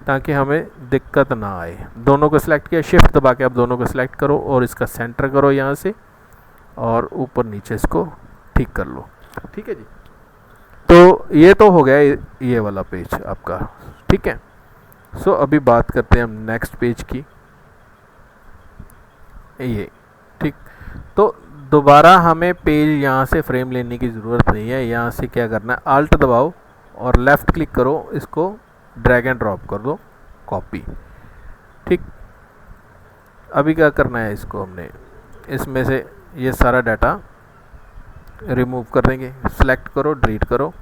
ताकि हमें दिक्कत ना आए। दोनों को सिलेक्ट किया, शिफ्ट दबा के आप दोनों को सिलेक्ट करो और इसका सेंटर करो यहाँ से, और ऊपर नीचे इसको ठीक कर लो। ठीक है जी। तो ये तो हो गया ये वाला पेज आपका, ठीक है। सो अभी बात करते हैं हम नेक्स्ट पेज की, ये, ठीक। तो दोबारा हमें पेज यहाँ से फ्रेम लेने की ज़रूरत नहीं है। यहाँ से क्या करना है, आल्ट दबाओ और लेफ़्ट क्लिक करो, इसको ड्रैग एंड ड्रॉप कर दो, कॉपी, ठीक। अभी क्या करना है, इसको हमने इसमें से ये सारा डाटा रिमूव कर देंगे। सेलेक्ट करो, डिलीट करो,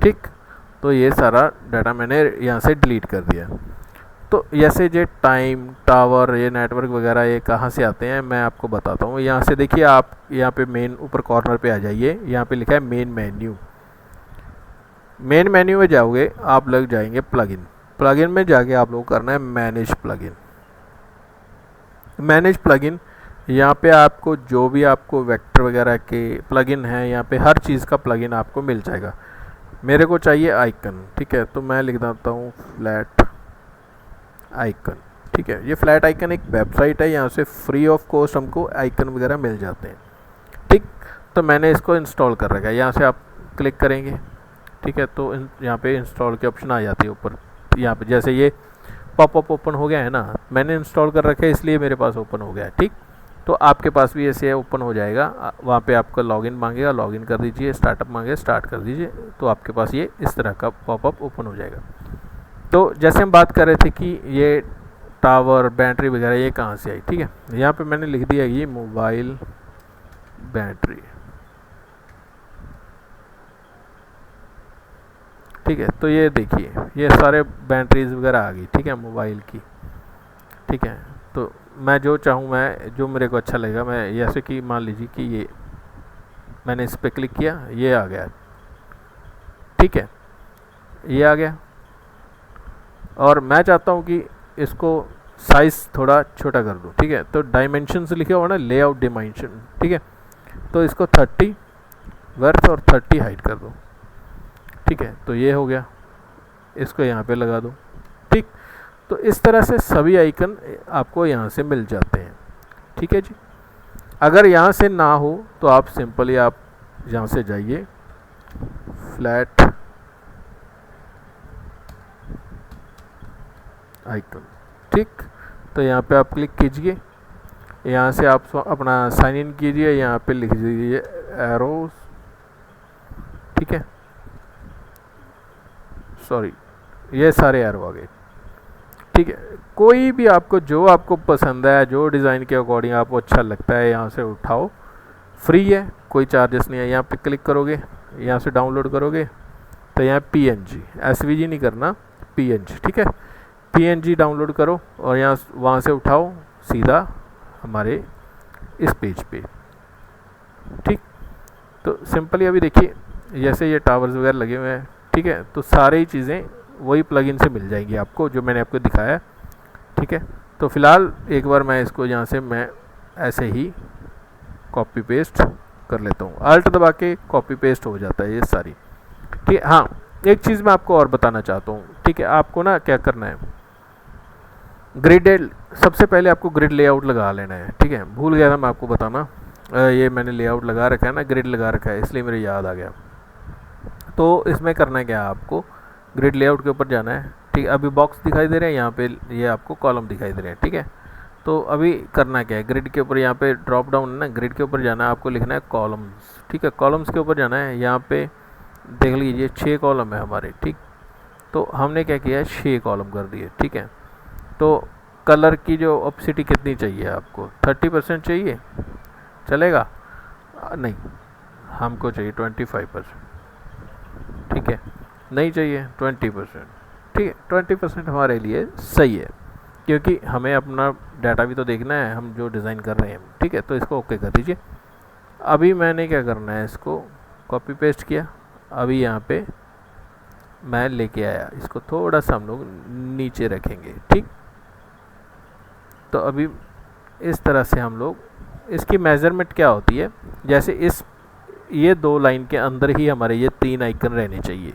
ठीक। तो ये सारा डाटा मैंने यहाँ से डिलीट कर दिया। तो जैसे ये टाइम, टावर, ये नेटवर्क वगैरह ये कहाँ से आते हैं मैं आपको बताता हूँ। यहाँ से देखिए, आप यहाँ पे मेन ऊपर कॉर्नर पे आ जाइए, यहाँ पे लिखा है मेन मेन्यू। मेन मेन्यू में जाओगे, आप लग जाएंगे प्लगइन। प्लगइन में जाके आप लोग करना है मैनेज प्लगइन। मैनेज प्लगइन, यहाँ पे आपको जो भी आपको वेक्टर वगैरह के प्लगइन हैं, यहाँ पे हर चीज़ का प्लगइन आपको मिल जाएगा। मेरे को चाहिए आइकन, ठीक है, तो मैं लिख देता हूँ फ्लैट आइकन, ठीक है। ये फ्लैट आइकन एक वेबसाइट है, यहाँ से फ्री ऑफ कॉस्ट हमको आइकन वगैरह मिल जाते हैं, ठीक। तो मैंने इसको इंस्टॉल कर रखा है, यहाँ से आप क्लिक करेंगे, ठीक है। तो यहाँ पे इंस्टॉल की ऑप्शन आ जाती है ऊपर। यहाँ पे जैसे ये पॉपअप ओपन हो गया है ना, मैंने इंस्टॉल कर रखा है इसलिए मेरे पास ओपन हो गया है, ठीक। तो आपके पास भी ऐसे ओपन हो जाएगा। वहाँ पे आपका लॉगिन मांगेगा, लॉगिन कर दीजिए, स्टार्टअप मांगेगा, स्टार्ट कर दीजिए, तो आपके पास ये इस तरह का पॉपअप ओपन हो जाएगा। तो जैसे हम बात कर रहे थे कि ये टावर, बैटरी वगैरह ये कहाँ से आई, ठीक है। यहाँ पे मैंने लिख दिया ये मोबाइल बैटरी, ठीक है। तो ये देखिए, ये सारे बैटरीज वगैरह आ गई, ठीक है, मोबाइल की, ठीक है। तो मैं जो चाहूँ, मैं जो मेरे को अच्छा लगेगा, मैं जैसे कि मान लीजिए कि ये मैंने इस पर क्लिक किया, ये आ गया, ठीक है, ये आ गया। और मैं चाहता हूँ कि इसको साइज़ थोड़ा छोटा कर दूँ, ठीक है। तो डायमेंशन से लिखे हुआ ना, लेआउट डायमेंशन, ठीक है। तो इसको 30 वर्थ और 30 हाइट कर दो, ठीक है। तो ये हो गया, इसको यहाँ पे लगा दो, ठीक। तो इस तरह से सभी आइकन आपको यहाँ से मिल जाते हैं, ठीक है जी। अगर यहाँ से ना हो तो आप सिंपली आप यहाँ से जाइए, फ्लैट आइकन, ठीक। तो यहाँ पे आप क्लिक कीजिए, यहाँ से आप अपना साइन इन कीजिए, यहाँ पे लिख दीजिए एरोस, ठीक है। सॉरी, ये सारे एरो आ गए, ठीक है। कोई भी आपको जो आपको पसंद है, जो डिज़ाइन के अकॉर्डिंग आपको अच्छा लगता है, यहाँ से उठाओ, फ्री है, कोई चार्जेस नहीं है। यहाँ पे क्लिक करोगे, यहाँ से डाउनलोड करोगे, तो यहाँ PNG, SVG नहीं करना, PNG, ठीक है। PNG डाउनलोड करो और यहाँ वहाँ से उठाओ सीधा हमारे इस पेज पे, ठीक। तो सिंपली अभी देखिए, जैसे ये टावर्स वगैरह लगे हुए हैं, ठीक है। तो सारी चीज़ें वही प्लगइन से मिल जाएंगी आपको, जो मैंने आपको दिखाया, ठीक है। तो फ़िलहाल एक बार मैं इसको यहाँ से मैं ऐसे ही कॉपी पेस्ट कर लेता हूँ, अल्ट दबा के कॉपी पेस्ट हो जाता है ये सारी, ठीक है। हाँ, एक चीज़ मैं आपको और बताना चाहता हूँ, ठीक है। आपको ना क्या करना है, ग्रिड, सबसे पहले आपको ग्रिड लेआउट लगा लेना है, ठीक है। भूल गया था मैं आपको बताना, ये मैंने लेआउट लगा रखा है ना, ग्रिड लगा रखा है, इसलिए मेरे याद आ गया। तो इसमें करना है क्या, आपको ग्रिड लेआउट के ऊपर जाना है, ठीक है। अभी बॉक्स दिखाई दे रहे हैं यहाँ पे, ये आपको कॉलम दिखाई दे रहे हैं, ठीक है। तो अभी करना क्या है, ग्रिड के ऊपर यहाँ पे ड्रॉप डाउन है ना, ग्रिड के ऊपर जाना है, आपको लिखना है कॉलम्स, ठीक है। कॉलम्स के ऊपर जाना है, यहाँ पे देख लीजिए 6 कॉलम है हमारे, ठीक। तो हमने क्या किया है, 6 कॉलम कर दिए, ठीक है। तो कलर की जो ऑप्सिटी कितनी चाहिए आपको, 30% चाहिए, चलेगा? नहीं, हमको चाहिए 25%, ठीक है। नहीं चाहिए 20%, ठीक है। 20% हमारे लिए सही है, क्योंकि हमें अपना डाटा भी तो देखना है, हम जो डिज़ाइन कर रहे हैं, ठीक है। तो इसको ओके कर दीजिए। अभी मैंने क्या करना है, इसको कॉपी पेस्ट किया, अभी यहाँ पे मैं लेके आया, इसको थोड़ा सा हम लोग नीचे रखेंगे, ठीक। तो अभी इस तरह से हम लोग, इसकी मेज़रमेंट क्या होती है, जैसे ये 2 लाइन के अंदर ही हमारे ये 3 आइकन रहने चाहिए,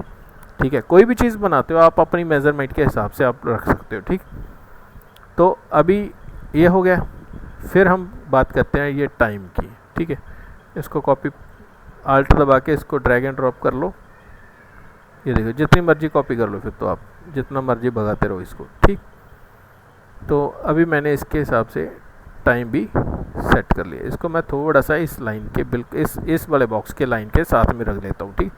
ठीक है। कोई भी चीज़ बनाते हो आप अपनी मेज़रमेंट के हिसाब से आप रख सकते हो, ठीक। तो अभी ये हो गया। फिर हम बात करते हैं ये टाइम की, ठीक है। इसको कॉपी आल्ट दबा के इसको ड्रैग एंड ड्रॉप कर लो। ये देखो जितनी मर्जी कॉपी कर लो, फिर तो आप जितना मर्जी भगाते रहो इसको, ठीक। तो अभी मैंने इसके हिसाब से टाइम भी सेट कर लिया। इसको मैं थोड़ा सा इस लाइन के बिल्कुल इस वाले बॉक्स के लाइन के साथ में रख लेता हूँ, ठीक।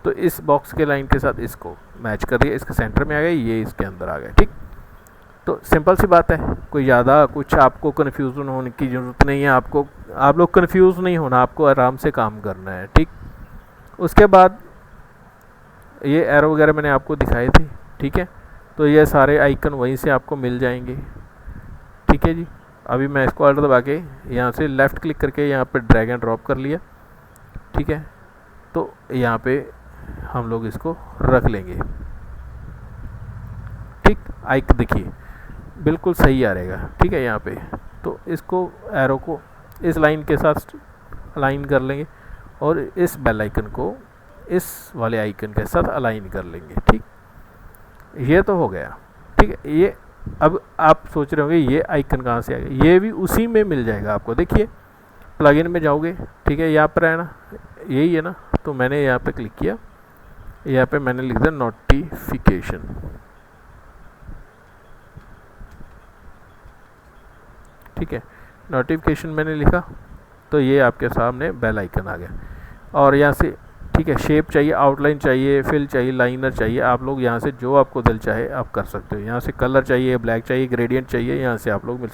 तो इस बॉक्स के लाइन के साथ इसको मैच कर दिया, इसके सेंटर में आ गया, ये इसके अंदर आ गया, ठीक। तो सिंपल सी बात है, कोई ज़्यादा कुछ आपको कन्फ्यूज़न होने की ज़रूरत नहीं है। आप लोग कन्फ्यूज़ नहीं होना, आपको आराम से काम करना है, ठीक। उसके बाद ये एरो वगैरह मैंने आपको दिखाए थे, ठीक है। तो ये सारे आइकन वहीं से आपको मिल जाएंगे, ठीक है जी। अभी मैं इसको ऑल्ट दबा के यहाँ से लेफ़्ट क्लिक करके यहाँ पे ड्रैग एंड ड्रॉप कर लिया, ठीक है। तो यहाँ पे हम लोग इसको रख लेंगे, ठीक। आइक देखिए बिल्कुल सही आ रहेगा, ठीक है। यहाँ पे तो इसको एरो को इस लाइन के साथ अलाइन कर लेंगे और इस बेल आइकन को इस वाले आइकन के साथ अलाइन कर लेंगे, ठीक। ये तो हो गया, ठीक है। ये अब आप सोच रहे होंगे ये आइकन कहाँ से आ गया, ये भी उसी में मिल जाएगा आपको। देखिए प्लगइन में जाओगे, ठीक है, यहाँ पर है ना, यही है ना। तो मैंने यहाँ पे क्लिक किया, यहाँ पे मैंने लिख दिया नोटिफिकेशन, ठीक है। नोटिफिकेशन मैंने लिखा तो ये आपके सामने बेल आइकन आ गया। और यहाँ से, ठीक है, शेप चाहिए, आउटलाइन चाहिए, फिल चाहिए, लाइनर चाहिए, आप लोग यहाँ से जो आपको दिल चाहे आप कर सकते हो। यहाँ से कलर चाहिए, ब्लैक चाहिए, ग्रेडियंट चाहिए, यहाँ से आप लोग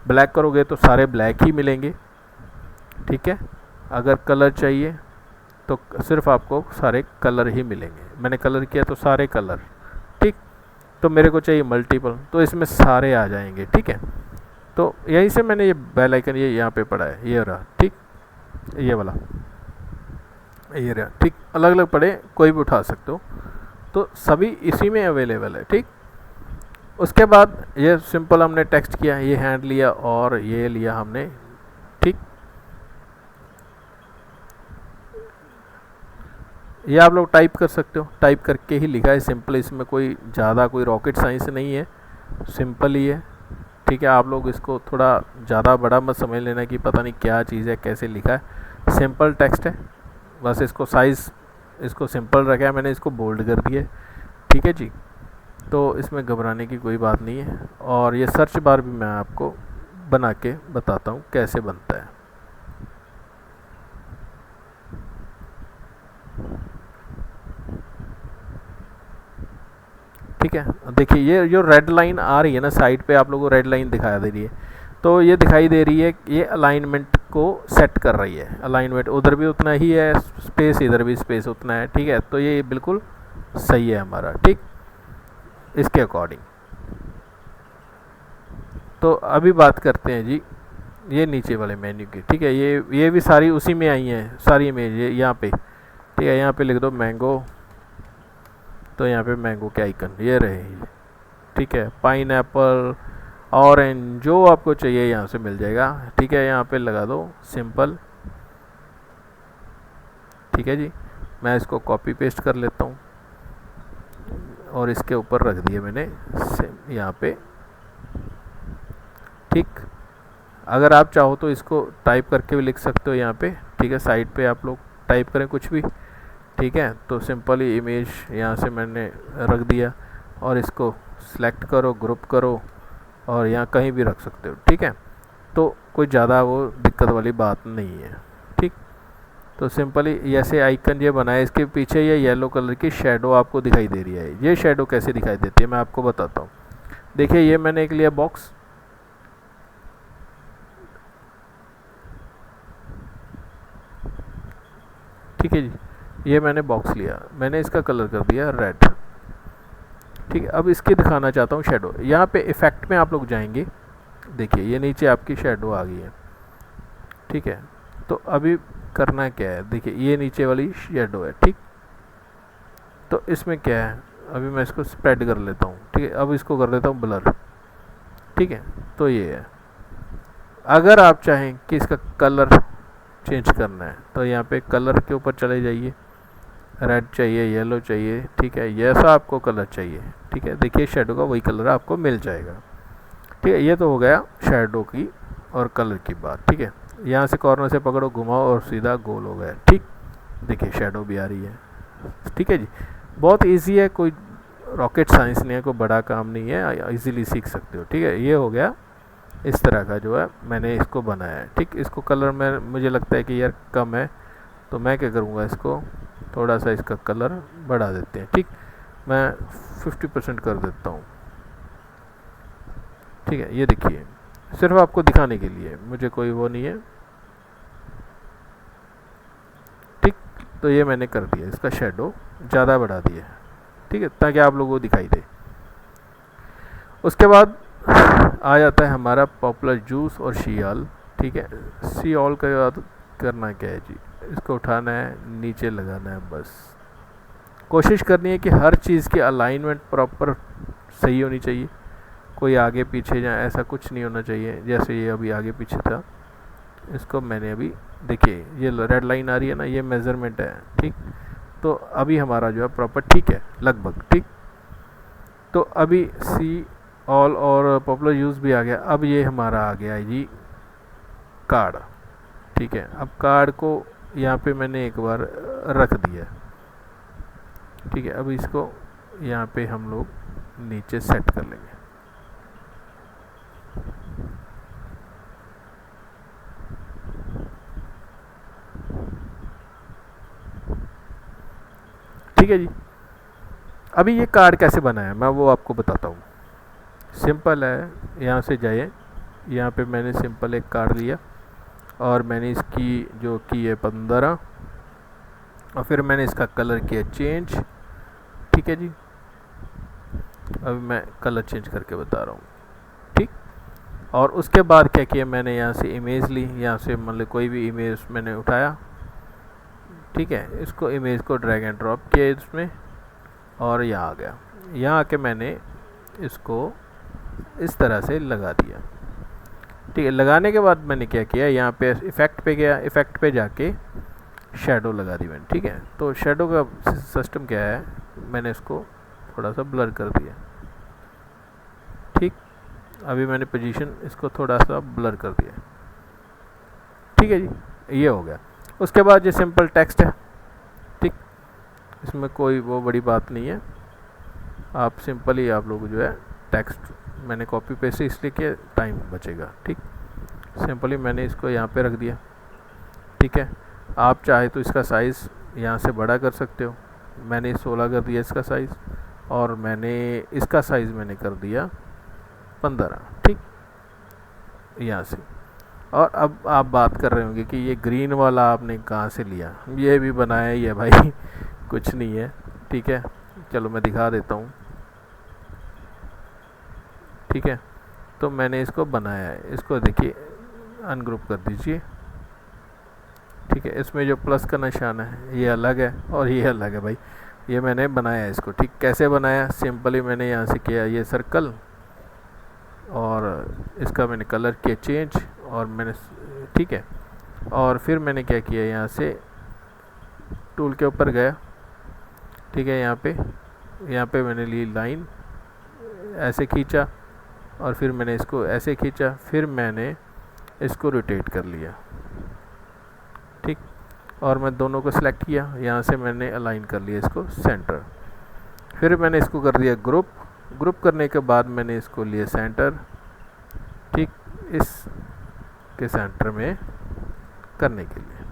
ब्लैक करोगे तो सारे ब्लैक ही मिलेंगे, ठीक है। अगर कलर चाहिए तो सिर्फ आपको सारे कलर ही मिलेंगे। मैंने कलर किया तो सारे कलर, ठीक। तो मेरे को चाहिए मल्टीपल, तो इसमें सारे आ जाएंगे, ठीक है। तो यहीं से मैंने ये बेल आइकन ये यहाँ पे पड़ा है, ये रहा, ठीक, ये वाला, ये रहा, ठीक। अलग अलग पड़े, कोई भी उठा सकते हो, तो सभी इसी में अवेलेबल है, ठीक। उसके बाद ये सिंपल हमने टेक्स्ट किया, ये हैंड लिया और ये लिया हमने, ठीक। ये आप लोग टाइप कर सकते हो, टाइप करके ही लिखा है सिंपल। इसमें कोई ज़्यादा कोई रॉकेट साइंस नहीं है, सिंपल ही है, ठीक है। आप लोग इसको थोड़ा ज़्यादा बड़ा मत समझ लेना कि पता नहीं क्या चीज़ है, कैसे लिखा है। सिंपल टेक्स्ट है, बस इसको साइज़ इसको सिंपल रखा है मैंने, इसको बोल्ड कर दिया, ठीक है जी। तो इसमें घबराने की कोई बात नहीं है। और ये सर्च बार भी मैं आपको बना के बताता हूँ कैसे बनता है, ठीक है। देखिए ये जो रेड लाइन आ रही है ना साइड पे, आप लोगों को रेड लाइन दिखाई दे रही है, तो ये दिखाई दे रही है, ये अलाइनमेंट को सेट कर रही है। अलाइनमेंट उधर भी उतना ही है, स्पेस इधर भी स्पेस उतना है, ठीक है। तो ये बिल्कुल सही है हमारा, ठीक, इसके अकॉर्डिंग। तो अभी बात करते हैं जी ये नीचे वाले मेन्यू की, ठीक है। ये भी सारी उसी में आई हैं, सारी इमेज यहाँ पे, ठीक है। यहाँ पे लिख दो मैंगो, तो यहाँ पे मैंगो के आइकन ये रहे, ठीक है। पाइन एप्पल, ऑरेंज, जो आपको चाहिए यहाँ से मिल जाएगा, ठीक है। यहाँ पे लगा दो सिंपल, ठीक है जी। मैं इसको कॉपी पेस्ट कर लेता हूँ और इसके ऊपर रख दिए मैंने यहाँ पे, ठीक। अगर आप चाहो तो इसको टाइप करके भी लिख सकते हो यहाँ पे, ठीक है। साइड पे आप लोग टाइप करें कुछ भी, ठीक है। तो सिंपल ही इमेज यहाँ से मैंने रख दिया और इसको सिलेक्ट करो, ग्रुप करो और यहाँ कहीं भी रख सकते हो, ठीक है। तो कोई ज़्यादा वो दिक्कत वाली बात नहीं है, ठीक। तो सिंपली ऐसे आइकन ये बनाए, इसके पीछे ये येलो कलर की शेडो आपको दिखाई दे रही है। ये शेडो कैसे दिखाई देती है मैं आपको बताता हूँ। देखिए ये मैंने एक लिया बॉक्स, ठीक है जी। ये मैंने बॉक्स लिया, मैंने इसका कलर कर दिया रेड, ठीक है। अब इसकी दिखाना चाहता हूँ शेडो। यहाँ पे इफ़ेक्ट में आप लोग जाएंगे, देखिए ये नीचे आपकी शेडो आ गई है, ठीक है। तो अभी करना क्या है, देखिए ये नीचे वाली शेडो है, ठीक। तो इसमें क्या है, अभी मैं इसको स्प्रेड कर लेता हूँ, ठीक है। अब इसको कर देता हूँ ब्लर, ठीक है। तो ये है, अगर आप चाहें कि इसका कलर चेंज करना है तो यहाँ पे कलर के ऊपर चले जाइए, रेड चाहिए, येलो चाहिए, ठीक है। ऐसा आपको कलर चाहिए, ठीक है। देखिए शेडो का वही कलर आपको मिल जाएगा, ठीक है, ये तो हो गया शेडो की और कलर की बात। ठीक है, यहाँ से कॉर्नर से पकड़ो, घुमाओ और सीधा गोल हो गया। ठीक, देखिए शेडो भी आ रही है। ठीक है जी, बहुत इजी है, कोई रॉकेट साइंस नहीं है, कोई बड़ा काम नहीं है, इजीली सीख सकते हो। ठीक है, ये हो गया इस तरह का जो है मैंने इसको बनाया है। ठीक, इसको कलर में मुझे लगता है कि यार कम है, तो मैं क्या करूँगा, इसको थोड़ा सा इसका कलर बढ़ा देते हैं। ठीक, मैं 50% कर देता हूँ। ठीक है, ये देखिए, सिर्फ आपको दिखाने के लिए, मुझे कोई वो नहीं है। ठीक, तो ये मैंने कर दिया, इसका शेडो ज़्यादा बढ़ा दिया। ठीक है, ताकि आप लोगों को दिखाई दे। उसके बाद आ जाता है हमारा पॉपुलर जूस और शियाल। ठीक है, शियाल का याद करना क्या है जी, इसको उठाना है, नीचे लगाना है, बस कोशिश करनी है कि हर चीज़ की अलाइनमेंट प्रॉपर सही होनी चाहिए, कोई आगे पीछे या ऐसा कुछ नहीं होना चाहिए। जैसे ये अभी आगे पीछे था, इसको मैंने अभी, देखिए ये रेड लाइन आ रही है ना, ये मेज़रमेंट है। ठीक, तो अभी हमारा जो है प्रॉपर ठीक है लगभग। ठीक, तो अभी सी ऑल और पॉपुलर यूज़ भी आ गया। अब ये हमारा आ गया है जी कार्ड। ठीक है, अब कार्ड को यहाँ पे मैंने एक बार रख दिया। ठीक है, अब इसको यहाँ पे हम लोग नीचे सेट कर लेंगे। ठीक है जी, अभी ये कार्ड कैसे बनाया मैं वो आपको बताता हूँ। सिंपल है, यहाँ से जाइए, यहाँ पे मैंने सिंपल एक कार्ड लिया और मैंने इसकी जो की है 15, और फिर मैंने इसका कलर किया चेंज। ठीक है जी, अभी मैं कलर चेंज करके बता रहा हूँ। ठीक, और उसके बाद क्या किया, मैंने यहाँ से इमेज ली, यहाँ से मतलब कोई भी इमेज मैंने उठाया। ठीक है, इसको इमेज को ड्रैग एंड ड्रॉप किया इसमें, और यहाँ आ गया। यहाँ आके मैंने इसको इस तरह से लगा दिया। ठीक है, लगाने के बाद मैंने क्या किया, यहाँ पे इफ़ेक्ट पे गया, इफ़ेक्ट पे जाके शेडो लगा दी मैंने। ठीक है, तो शेडो का सिस्टम क्या है, मैंने इसको थोड़ा सा ब्लर कर दिया। ठीक, अभी मैंने पोजीशन इसको थोड़ा सा ब्लर कर दिया। ठीक है जी, ये हो गया। उसके बाद ये सिंपल टेक्स्ट है। ठीक, इसमें कोई वो बड़ी बात नहीं है, आप सिंपली आप लोग जो है टेक्स्ट मैंने कॉपी पेस्ट इसलिए किया, टाइम बचेगा। ठीक, सिंपली मैंने इसको यहाँ पे रख दिया। ठीक है, आप चाहे तो इसका साइज़ यहाँ से बड़ा कर सकते हो, मैंने 16 कर दिया इसका साइज़, और मैंने इसका साइज़ मैंने कर दिया 15। ठीक, यहाँ से। और अब आप बात कर रहे होंगे कि ये ग्रीन वाला आपने कहाँ से लिया, ये भी बनाया ही है भाई कुछ नहीं है। ठीक है, चलो मैं दिखा देता हूँ। ठीक है, तो मैंने इसको बनाया है, इसको देखिए अनग्रुप कर दीजिए। ठीक है, इसमें जो प्लस का निशान है ये अलग है और ये अलग है भाई, ये मैंने बनाया है इसको। ठीक, कैसे बनाया, सिंपली मैंने यहाँ से किया ये सर्कल, और इसका मैंने कलर किया चेंज, और मैंने, ठीक है, और फिर मैंने क्या किया, यहाँ से टूल के ऊपर गया। ठीक है, यहाँ पे मैंने ली लाइन, ऐसे खींचा, और फिर मैंने इसको ऐसे खींचा, फिर मैंने इसको रोटेट कर लिया। ठीक, और मैं दोनों को सिलेक्ट किया, यहाँ से मैंने अलाइन कर लिया इसको सेंटर, फिर मैंने इसको कर दिया ग्रुप करने के बाद मैंने इसको लिया सेंटर। ठीक, इस के सेंटर में करने के लिए।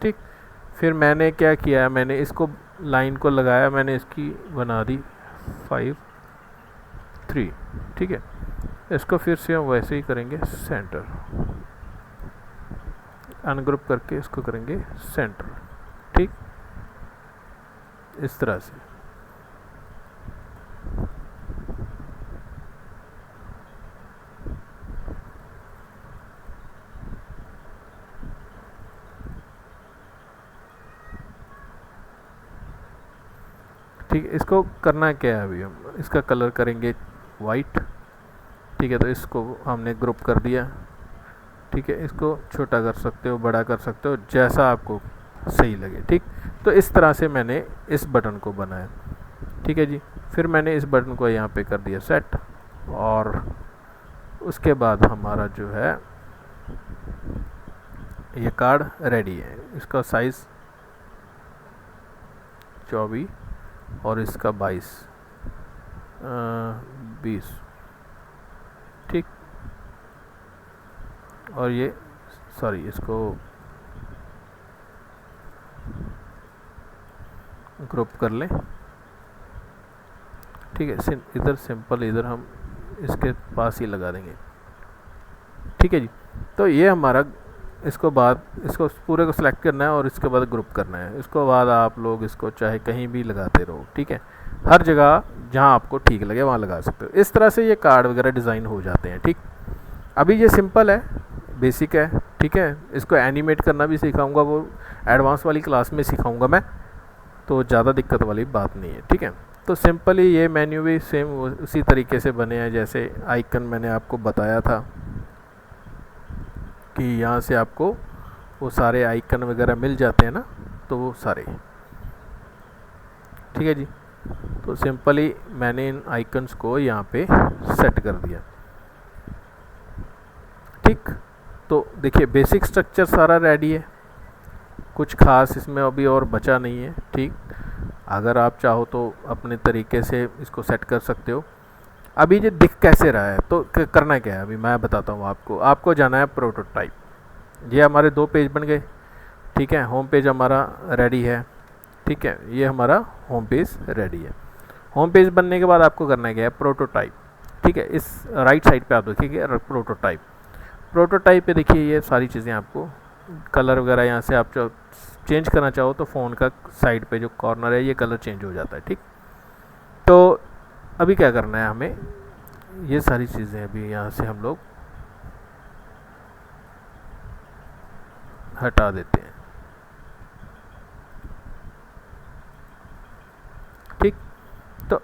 ठीक, फिर मैंने क्या किया, मैंने इसको लाइन को लगाया, मैंने इसकी बना दी 5 3। ठीक है, इसको फिर से हम वैसे ही करेंगे सेंटर, अनग्रुप करके इसको करेंगे सेंटर। ठीक, इस तरह से। ठीक है, इसको करना क्या है, अभी हम इसका कलर करेंगे वाइट। ठीक है, तो इसको हमने ग्रुप कर दिया। ठीक है, इसको छोटा कर सकते हो, बड़ा कर सकते हो, जैसा आपको सही लगे। ठीक, तो इस तरह से मैंने इस बटन को बनाया। ठीक है जी, फिर मैंने इस बटन को यहाँ पे कर दिया सेट, और उसके बाद हमारा जो है ये कार्ड रेडी है। इसका साइज़ 24 और इसका 20, ठीक। और ये सॉरी इसको ग्रुप कर लें, ठीक है। इधर सिंपल इधर हम इसके पास ही लगा देंगे, ठीक है जी। तो ये हमारा इसको पूरे को सिलेक्ट करना है और इसके बाद ग्रुप करना है। इसको बाद आप लोग इसको चाहे कहीं भी लगाते रहो, ठीक है। हर जगह जहाँ आपको ठीक लगे वहाँ लगा सकते हो। इस तरह से ये कार्ड वगैरह डिज़ाइन हो जाते हैं, ठीक। अभी ये सिंपल है, बेसिक है, ठीक है। इसको एनिमेट करना भी सिखाऊंगा, वो एडवांस वाली क्लास में सिखाऊंगा मैं, तो ज़्यादा दिक्कत वाली बात नहीं है, ठीक है। तो सिंपली ये मेन्यू भी सेम उसी तरीके से बने हैं जैसे आइकन मैंने आपको बताया था कि यहाँ से आपको वो सारे आइकन वगैरह मिल जाते हैं ना, तो वो सारे, ठीक है जी। तो सिंपली मैंने इन आइकन्स को यहाँ पे सेट कर दिया, ठीक। तो देखिए बेसिक स्ट्रक्चर सारा रेडी है, कुछ खास इसमें अभी और बचा नहीं है, ठीक। अगर आप चाहो तो अपने तरीके से इसको सेट कर सकते हो। अभी ये दिख कैसे रहा है, तो करना क्या है अभी मैं बताता हूँ आपको जाना है प्रोटोटाइप। ये हमारे 2 पेज बन गए, ठीक है। होम पेज हमारा रेडी है, ठीक है। ये हमारा होम पेज रेडी है। होम पेज बनने के बाद आपको करना क्या है, प्रोटोटाइप, ठीक है। इस राइट साइड पे आप देखिए प्रोटोटाइप पे देखिए ये सारी चीज़ें आपको कलर वगैरह यहाँ से आप चेंज करना चाहो तो फ़ोन का साइड पे जो कॉर्नर है ये कलर चेंज हो जाता है, ठीक। तो अभी क्या करना है हमें, ये सारी चीज़ें अभी यहाँ से हम लोग हटा देते हैं, ठीक। तो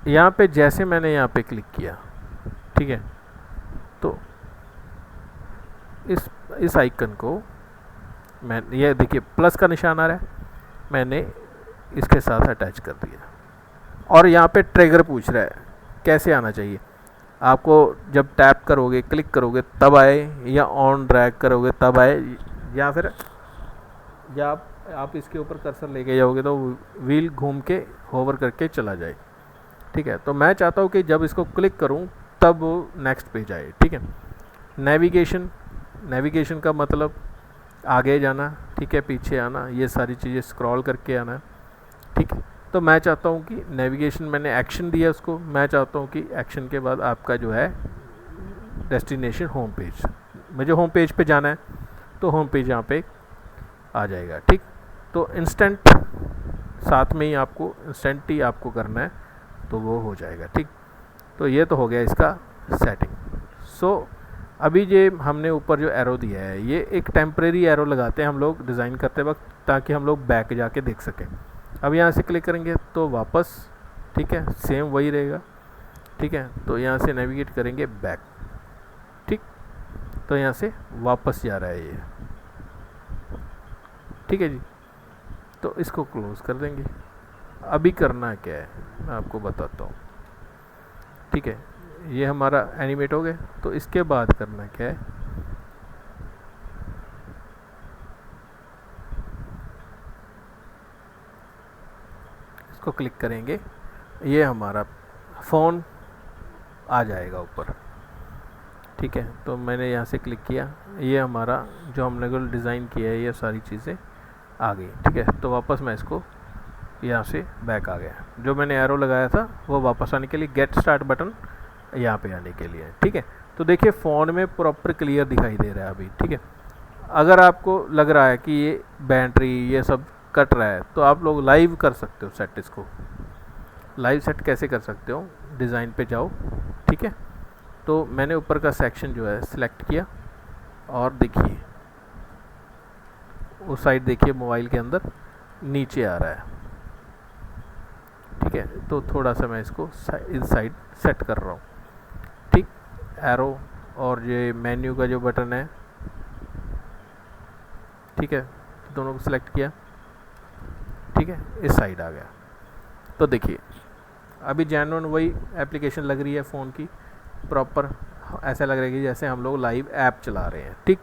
यहाँ पे जैसे मैंने यहाँ पे क्लिक किया, ठीक है, तो इस आइकन को मैं ये देखिए प्लस का निशान आ रहा है, मैंने इसके साथ अटैच कर दिया। और यहाँ पे ट्रिगर पूछ रहा है कैसे आना चाहिए, आपको जब टैप करोगे क्लिक करोगे तब आए, या ऑन ड्रैग करोगे तब आए, या फिर आप इसके ऊपर कर्सर लेके जाओगे तो व्हील घूम के होवर करके चला जाए, ठीक है। तो मैं चाहता हूँ कि जब इसको क्लिक करूँ तब नेक्स्ट पेज आए, ठीक है। नेविगेशन का मतलब आगे जाना, ठीक है, पीछे आना, ये सारी चीज़ें स्क्रॉल करके आना, ठीक है। तो मैं चाहता हूँ कि नेविगेशन मैंने एक्शन दिया उसको, मैं चाहता हूँ कि एक्शन के बाद आपका जो है डेस्टिनेशन होम पेज, मुझे होम पेज पे जाना है तो होम पेज यहाँ पे आ जाएगा, ठीक। तो इंस्टेंट साथ में ही आपको इंस्टेंट ही आपको करना है तो वो हो जाएगा, ठीक। तो ये तो हो गया इसका सेटिंग। अभी ये हमने ऊपर जो एरो दिया है ये एक टेम्परेरी एरो लगाते हैं हम लोग डिज़ाइन करते वक्त, ताकि हम लोग बैक जाके देख सकें। अब यहाँ से क्लिक करेंगे तो वापस, ठीक है, सेम वही रहेगा, ठीक है। तो यहाँ से नेविगेट करेंगे बैक, ठीक। तो यहाँ से वापस जा रहा है ये, ठीक है जी। तो इसको क्लोज़ कर देंगे। अभी करना क्या है मैं आपको बताता हूँ, ठीक है। ये हमारा एनिमेट हो गया, तो इसके बाद करना क्या है, इसको क्लिक करेंगे, ये हमारा फ़ोन आ जाएगा ऊपर, ठीक है। तो मैंने यहाँ से क्लिक किया, ये हमारा जो हमने को डिज़ाइन किया है ये सारी चीज़ें आ गई, ठीक है। तो वापस मैं इसको यहाँ से बैक आ गया, जो मैंने एरो लगाया था वो वापस आने के लिए, गेट स्टार्ट बटन यहाँ पे आने के लिए, ठीक है। तो देखिए फ़ोन में प्रॉपर क्लियर दिखाई दे रहा है अभी, ठीक है। अगर आपको लग रहा है कि ये बैटरी ये सब कट रहा है तो आप लोग लाइव कर सकते हो सेट। इसको लाइव सेट कैसे कर सकते हो, डिज़ाइन पे जाओ, ठीक है। तो मैंने ऊपर का सेक्शन जो है सिलेक्ट किया और देखिए उस साइड देखिए मोबाइल के अंदर नीचे आ रहा है, ठीक है। तो थोड़ा सा मैं इसको इस साइड सेट कर रहा हूँ, ठीक। एरो और ये मेन्यू का जो बटन है, ठीक है, दोनों को सिलेक्ट किया, ठीक है, इस साइड आ गया। तो देखिए अभी जेन्युइन वही एप्लीकेशन लग रही है फ़ोन की, प्रॉपर ऐसा लग रहा है कि जैसे हम लोग लाइव ऐप चला रहे हैं, ठीक।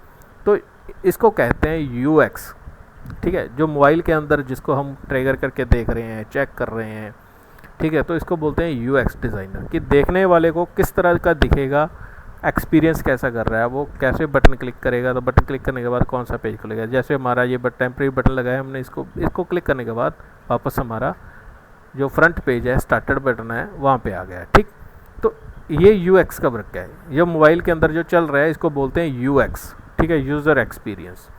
तो इसको कहते हैं यूएक्स, ठीक है, जो मोबाइल के अंदर जिसको हम ट्रिगर करके देख रहे हैं, चेक कर रहे हैं, ठीक है, तो इसको बोलते हैं यूएक्स डिज़ाइनर, कि देखने वाले को किस तरह का दिखेगा, एक्सपीरियंस कैसा कर रहा है, वो कैसे बटन क्लिक करेगा, तो बटन क्लिक करने के बाद कौन सा पेज खुलेगा। जैसे हमारा ये टेम्प्रेरी बटन लगाया हमने, इसको क्लिक करने के बाद वापस हमारा जो फ्रंट पेज है, स्टार्टेड बटन है, वहाँ पे आ गया, ठीक। तो ये यूएक्स का वर्क है, ये मोबाइल के अंदर जो चल रहा है इसको बोलते हैं यूएक्स, ठीक है, यूज़र एक्सपीरियंस।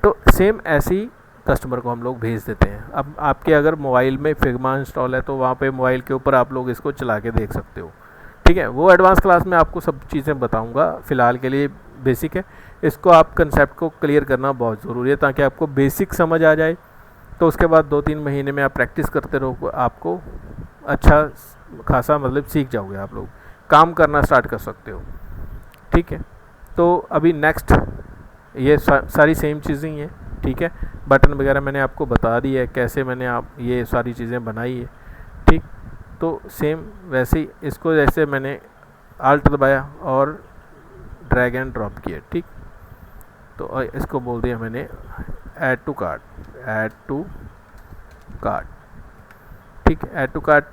तो सेम ऐसी कस्टमर को हम लोग भेज देते हैं। अब आपके अगर मोबाइल में फिग्मा इंस्टॉल है तो वहाँ पे मोबाइल के ऊपर आप लोग इसको चला के देख सकते हो, ठीक है। वो एडवांस क्लास में आपको सब चीज़ें बताऊंगा, फ़िलहाल के लिए बेसिक है। इसको आप कंसेप्ट को क्लियर करना बहुत ज़रूरी है ताकि आपको बेसिक समझ आ जाए, तो उसके बाद 2-3 महीने में आप प्रैक्टिस करते रहो, आपको अच्छा खासा मतलब सीख जाओगे, आप लोग काम करना स्टार्ट कर सकते हो, ठीक है। तो अभी नेक्स्ट ये सारी सेम चीज़ें ही हैं, ठीक है। बटन वगैरह मैंने आपको बता दी है, कैसे मैंने आप ये सारी चीज़ें बनाई है, ठीक। तो सेम वैसे ही इसको जैसे मैंने आल्ट दबाया और ड्रैग एंड ड्रॉप किया, ठीक। तो इसको बोल दिया मैंने ऐड टू कार्ट, ठीक, ऐड टू कार्ट।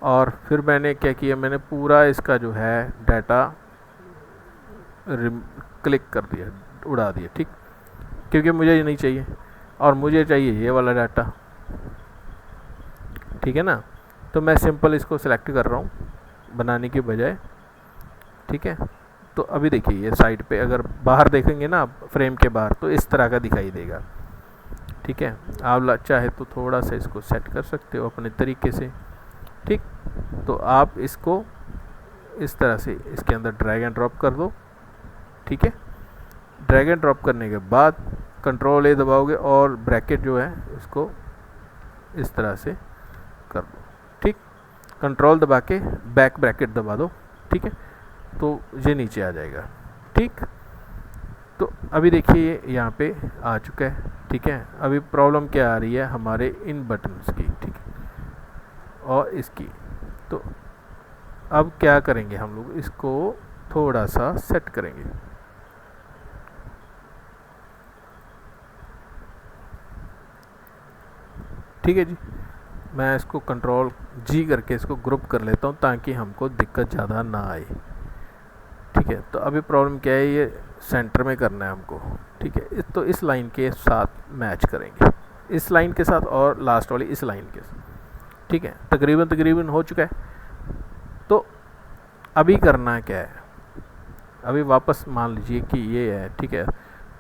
और फिर मैंने क्या किया, मैंने पूरा इसका जो है डाटा क्लिक कर दिया, उड़ा दिया, ठीक, क्योंकि मुझे ये नहीं चाहिए और मुझे चाहिए ये वाला डाटा, ठीक है ना। तो मैं सिंपल इसको सिलेक्ट कर रहा हूँ बनाने की बजाय, ठीक है। तो अभी देखिए ये साइड पे अगर बाहर देखेंगे ना फ्रेम के बाहर, तो इस तरह का दिखाई देगा, ठीक है। आप चाहे तो थोड़ा सा इसको सेट कर सकते हो अपने तरीके से, ठीक। तो आप इसको इस तरह से इसके अंदर ड्रैग एंड ड्रॉप कर दो, ठीक है। ड्रैग एंड ड्रॉप करने के बाद कंट्रोल ए दबाओगे और ब्रैकेट जो है इसको इस तरह से कर दो, ठीक। कंट्रोल दबा के बैक ब्रैकेट दबा दो, ठीक है। तो ये नीचे आ जाएगा, ठीक। तो अभी देखिए यहाँ पे आ चुका है, ठीक है। अभी प्रॉब्लम क्या आ रही है हमारे इन बटन्स की, ठीक है, और इसकी। तो अब क्या करेंगे हम लोग, इसको थोड़ा सा सेट करेंगे, ठीक है जी। मैं इसको कंट्रोल जी करके इसको ग्रुप कर लेता हूँ ताकि हमको दिक्कत ज़्यादा ना आए, ठीक है। तो अभी प्रॉब्लम क्या है, ये सेंटर में करना है हमको, ठीक है। तो इस लाइन के साथ मैच करेंगे, इस लाइन के साथ और लास्ट वाली इस लाइन के साथ, ठीक है। तकरीबन हो चुका है। तो अभी करना क्या है, अभी वापस मान लीजिए कि ये है, ठीक है।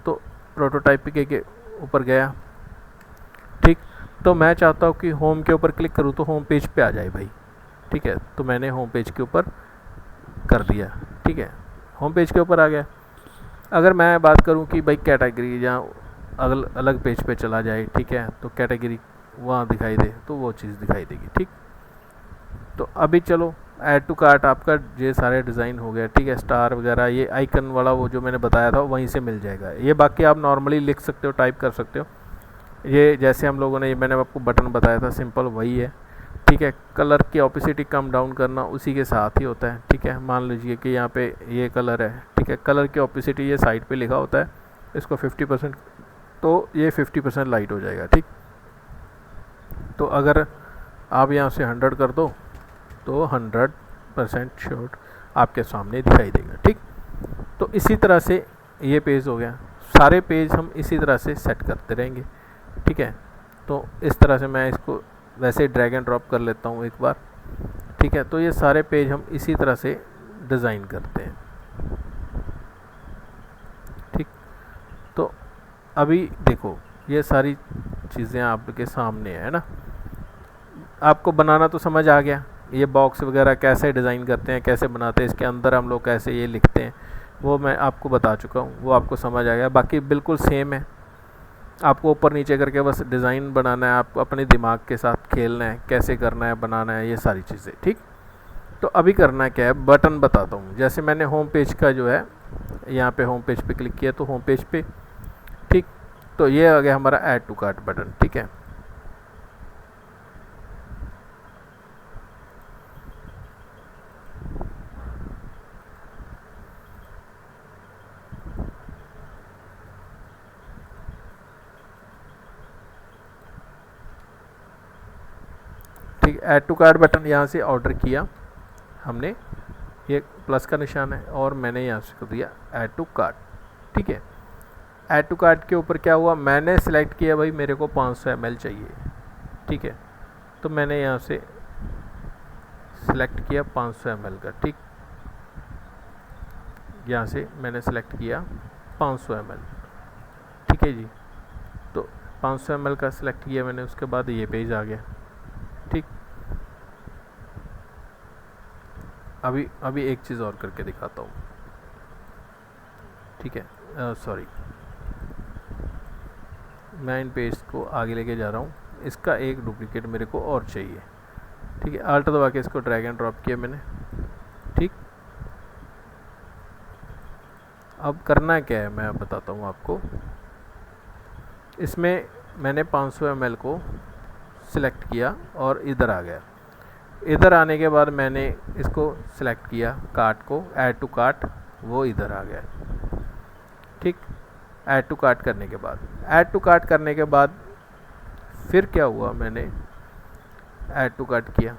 तो प्रोटोटाइप के ऊपर गया, ठीक। तो मैं चाहता हूँ कि होम के ऊपर क्लिक करूँ तो होम पेज पे आ जाए भाई, ठीक है। तो मैंने होम पेज के ऊपर कर दिया, ठीक है, होम पेज के ऊपर आ गया। अगर मैं बात करूं कि भाई कैटेगरी या अलग पेज पे चला जाए, ठीक है, तो कैटेगरी वहाँ दिखाई दे तो वो चीज़ दिखाई देगी, ठीक। तो अभी चलो ऐड टू कार्ट आपका ये सारे डिज़ाइन हो गया, ठीक है। स्टार वगैरह ये आइकन वाला वो जो मैंने बताया था वहीं से मिल जाएगा। ये बाकी आप नॉर्मली लिख सकते हो, टाइप कर सकते हो। ये जैसे हम लोगों ने, ये मैंने आपको बटन बताया था, सिंपल वही है, ठीक है। कलर की ऑपेसिटी कम डाउन करना उसी के साथ ही होता है, ठीक है। मान लीजिए कि यहाँ पे ये कलर है, ठीक है, कलर की ऑपेसिटी ये साइड पे लिखा होता है, इसको 50%, तो ये 50% लाइट हो जाएगा, ठीक। तो अगर आप यहाँ से 100 कर दो तो 100% शॉट आपके सामने दिखाई देगा, ठीक। तो इसी तरह से ये पेज हो गया, सारे पेज हम इसी तरह से सेट करते रहेंगे, ठीक है। तो इस तरह से मैं इसको वैसे ड्रैग एंड ड्रॉप कर लेता हूँ एक बार, ठीक है। तो ये सारे पेज हम इसी तरह से डिज़ाइन करते हैं, ठीक। तो अभी देखो ये सारी चीज़ें आपके सामने है ना, आपको बनाना तो समझ आ गया। ये बॉक्स वगैरह कैसे डिज़ाइन करते हैं, कैसे बनाते हैं, इसके अंदर हम लोग कैसे ये लिखते हैं, वो मैं आपको बता चुका हूँ, वो आपको समझ आ गया। बाकी बिल्कुल सेम है, आपको ऊपर नीचे करके बस डिज़ाइन बनाना है, आपको अपने दिमाग के साथ खेलना है, कैसे करना है, बनाना है, ये सारी चीज़ें, ठीक। तो अभी करना क्या है, बटन बताता हूँ। जैसे मैंने होम पेज का जो है यहाँ पे होम पेज पे क्लिक किया तो होम पेज पे, ठीक। तो ये आ गया हमारा ऐड टू कार्ट बटन, ठीक है। ठीक है। ऐड टू कार्ट बटन यहाँ से ऑर्डर किया हमने, ये प्लस का निशान है और मैंने यहाँ से कर दिया ऐड टू कार्ट। ठीक है, ऐड टू कार्ट के ऊपर क्या हुआ, मैंने सेलेक्ट किया भाई मेरे को 500 ml चाहिए। ठीक है, तो मैंने यहाँ से सेलेक्ट किया 500 ml का। ठीक, यहाँ से मैंने सेलेक्ट किया 500 ml। ठीक है जी, तो 500 ml का सिलेक्ट किया मैंने, उसके बाद ये पेज आ गया। ठीक, अभी एक चीज़ और करके दिखाता हूँ। ठीक है, सॉरी, मैं इन पेज को आगे लेके जा रहा हूँ, इसका एक डुप्लीकेट मेरे को और चाहिए। ठीक है, अल्ट दबा के इसको ड्रैग एंड ड्रॉप किया मैंने। ठीक, अब करना क्या है मैं बताता हूँ आपको। इसमें मैंने 500 ml को सिलेक्ट किया और इधर आ गया। इधर आने के बाद मैंने इसको सिलेक्ट किया कार्ट को, ऐड टू कार्ट, वो इधर आ गया। ठीक, ऐड टू कार्ट करने के बाद फिर क्या हुआ, मैंने ऐड टू कार्ट किया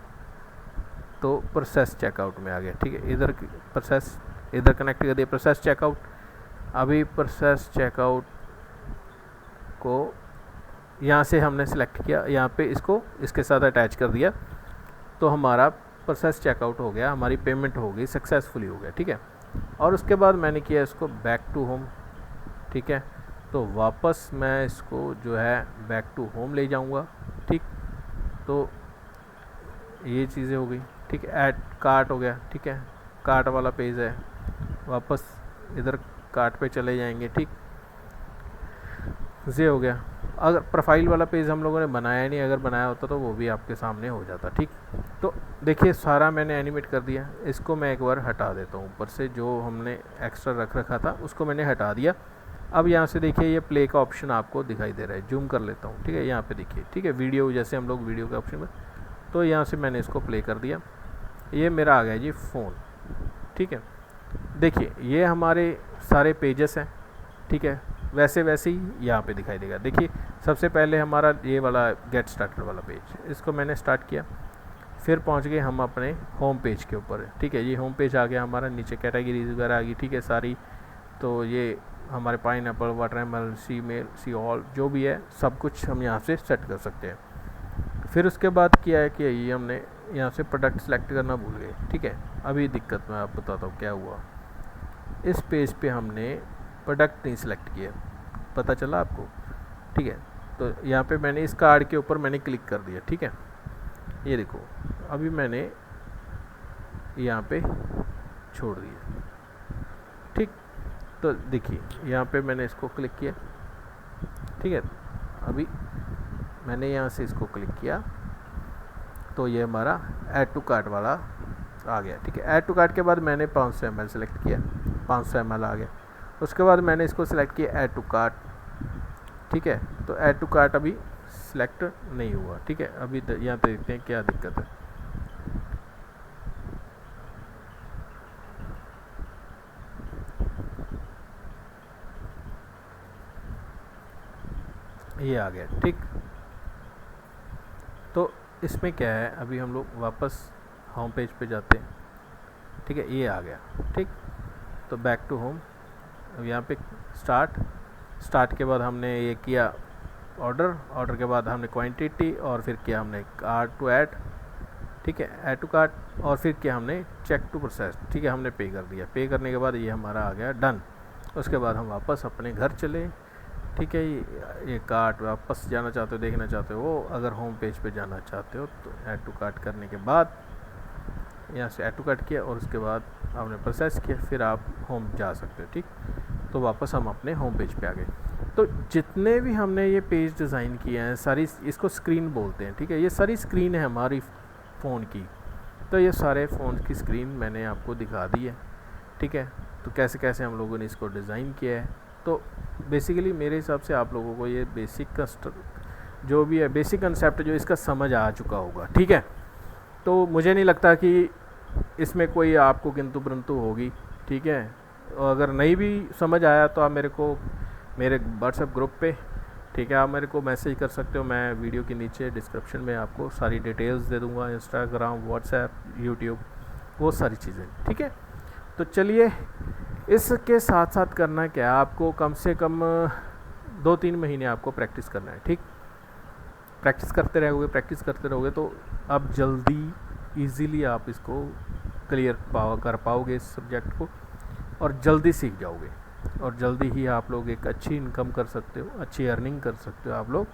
तो प्रोसेस चेकआउट में आ गया। ठीक है, इधर प्रोसेस, इधर कनेक्ट कर दिया प्रोसेस चेकआउट। अभी प्रोसेस चेकआउट को यहाँ से हमने सेलेक्ट किया, यहाँ पे इसको इसके साथ अटैच कर दिया, तो हमारा प्रोसेस चेकआउट हो गया, हमारी पेमेंट हो गई, सक्सेसफुली हो गया। ठीक है, और उसके बाद मैंने किया इसको बैक टू होम। ठीक है, तो वापस मैं इसको जो है बैक टू होम ले जाऊंगा। ठीक, तो ये चीज़ें हो गई। ठीक है, ऐड कार्ट हो गया। ठीक है, कार्ट वाला पेज है, वापस इधर कार्ट पे चले जाएंगे। ठीक, ये हो गया। अगर प्रोफाइल वाला पेज हम लोगों ने बनाया नहीं, अगर बनाया होता तो वो भी आपके सामने हो जाता। ठीक, तो देखिए सारा मैंने एनिमेट कर दिया। इसको मैं एक बार हटा देता हूँ, ऊपर से जो हमने एक्स्ट्रा रख रखा था उसको मैंने हटा दिया। अब यहाँ से देखिए ये प्ले का ऑप्शन आपको दिखाई दे रहा है, जूम कर लेता हूँ। ठीक है, यहाँ पे देखिए, ठीक है, वीडियो, जैसे हम लोग वीडियो के ऑप्शन में, तो यहाँ से मैंने इसको प्ले कर दिया, ये मेरा आ गया जी फ़ोन। ठीक है, देखिए ये हमारे सारे पेजेस हैं। ठीक है, वैसे वैसे ही यहाँ पे दिखाई देगा। देखिए सबसे पहले हमारा ये वाला गेट स्टार्टेड वाला पेज, इसको मैंने स्टार्ट किया, फिर पहुँच गए हम अपने होम पेज के ऊपर। ठीक है, ये होम पेज आ गया हमारा, नीचे कैटेगरीज वगैरह आ गई। ठीक है, सारी, तो ये हमारे पाइनएप्पल, वाटरमेलन, सी मेल, सी ऑल, जो भी है सब कुछ हम यहाँ से सेट कर सकते हैं। फिर उसके बाद किया है कि ये हमने यहाँ से प्रोडक्ट सेलेक्ट करना भूल गए। ठीक है, अभी दिक्कत मैं आप बताता हूँ क्या हुआ। इस पेज पे हमने प्रोडक्ट नहीं सेलेक्ट किया, पता चला आपको। ठीक है, तो यहाँ पे मैंने इस कार्ड के ऊपर मैंने क्लिक कर दिया। ठीक है, ये देखो अभी मैंने यहाँ पे छोड़ दिया। ठीक, तो देखिए यहाँ पे मैंने इसको क्लिक किया। ठीक है, अभी मैंने यहाँ से इसको क्लिक किया तो ये हमारा ऐड टू कार्ट वाला आ गया। ठीक है, ऐड टू कार्ट के बाद मैंने 500 ml सेलेक्ट किया, 500 ml आ गया। उसके बाद मैंने इसको सिलेक्ट किया ऐड टू कार्ट। ठीक है, तो ऐड टू कार्ट अभी सिलेक्ट नहीं हुआ। ठीक है, अभी यहाँ पे देखते हैं क्या दिक्कत है। ये आ गया। ठीक, तो इसमें क्या है, अभी हम लोग वापस होम पेज पे जाते हैं। ठीक है, ये आ गया। ठीक, तो बैक टू होम, अब यहाँ पे स्टार्ट के बाद हमने ये किया ऑर्डर के बाद हमने क्वांटिटी, और फिर किया हमने कार्ट टू ऐड। ठीक है, ऐड टू कार्ट, और फिर किया हमने चेक टू प्रोसेस। ठीक है, हमने पे कर दिया। पे करने के बाद ये हमारा आ गया डन। उसके बाद हम वापस अपने घर चले। ठीक है, ये कार्ट वापस जाना चाहते हो, देखना चाहते हो वो, अगर होम पेज पे जाना चाहते हो तो ऐड टू कार्ट करने के बाद यहाँ से ऐड टू कार्ट किया और उसके बाद आपने प्रोसेस किया, फिर आप होम जा सकते हो। ठीक, तो वापस हम अपने होम पेज पे आ गए। तो जितने भी हमने ये पेज डिज़ाइन किए हैं सारी, इसको स्क्रीन बोलते हैं। ठीक है, ये सारी स्क्रीन है हमारी फ़ोन की, तो ये सारे फ़ोन की स्क्रीन मैंने आपको दिखा दी है। ठीक है, तो कैसे कैसे हम लोगों ने इसको डिज़ाइन किया है, तो बेसिकली मेरे हिसाब से आप लोगों को ये बेसिक जो भी है बेसिक कंसेप्ट जो इसका समझ आ चुका होगा। ठीक है, तो मुझे नहीं लगता कि इसमें कोई आपको किंतु परंतु होगी। ठीक है, अगर नहीं भी समझ आया तो आप मेरे को मेरे व्हाट्सएप ग्रुप पे, ठीक ठीक है। आप मेरे को मैसेज कर सकते हो, मैं वीडियो के नीचे डिस्क्रिप्शन में आपको सारी डिटेल्स दे दूँगा, इंस्टाग्राम, व्हाट्सएप, यूट्यूब, वो सारी चीज़ें, ठीक है। तो चलिए, इसके साथ साथ करना क्या है, आपको कम से कम 2-3 महीने आपको प्रैक्टिस करना है, ठीक। प्रैक्टिस करते रहोगे तो अब जल्दी इजीली आप इसको क्लियर कर पाओगे इस सब्जेक्ट को, और जल्दी सीख जाओगे, और जल्दी ही आप लोग एक अच्छी इनकम कर सकते हो, अच्छी अर्निंग कर सकते हो आप लोग,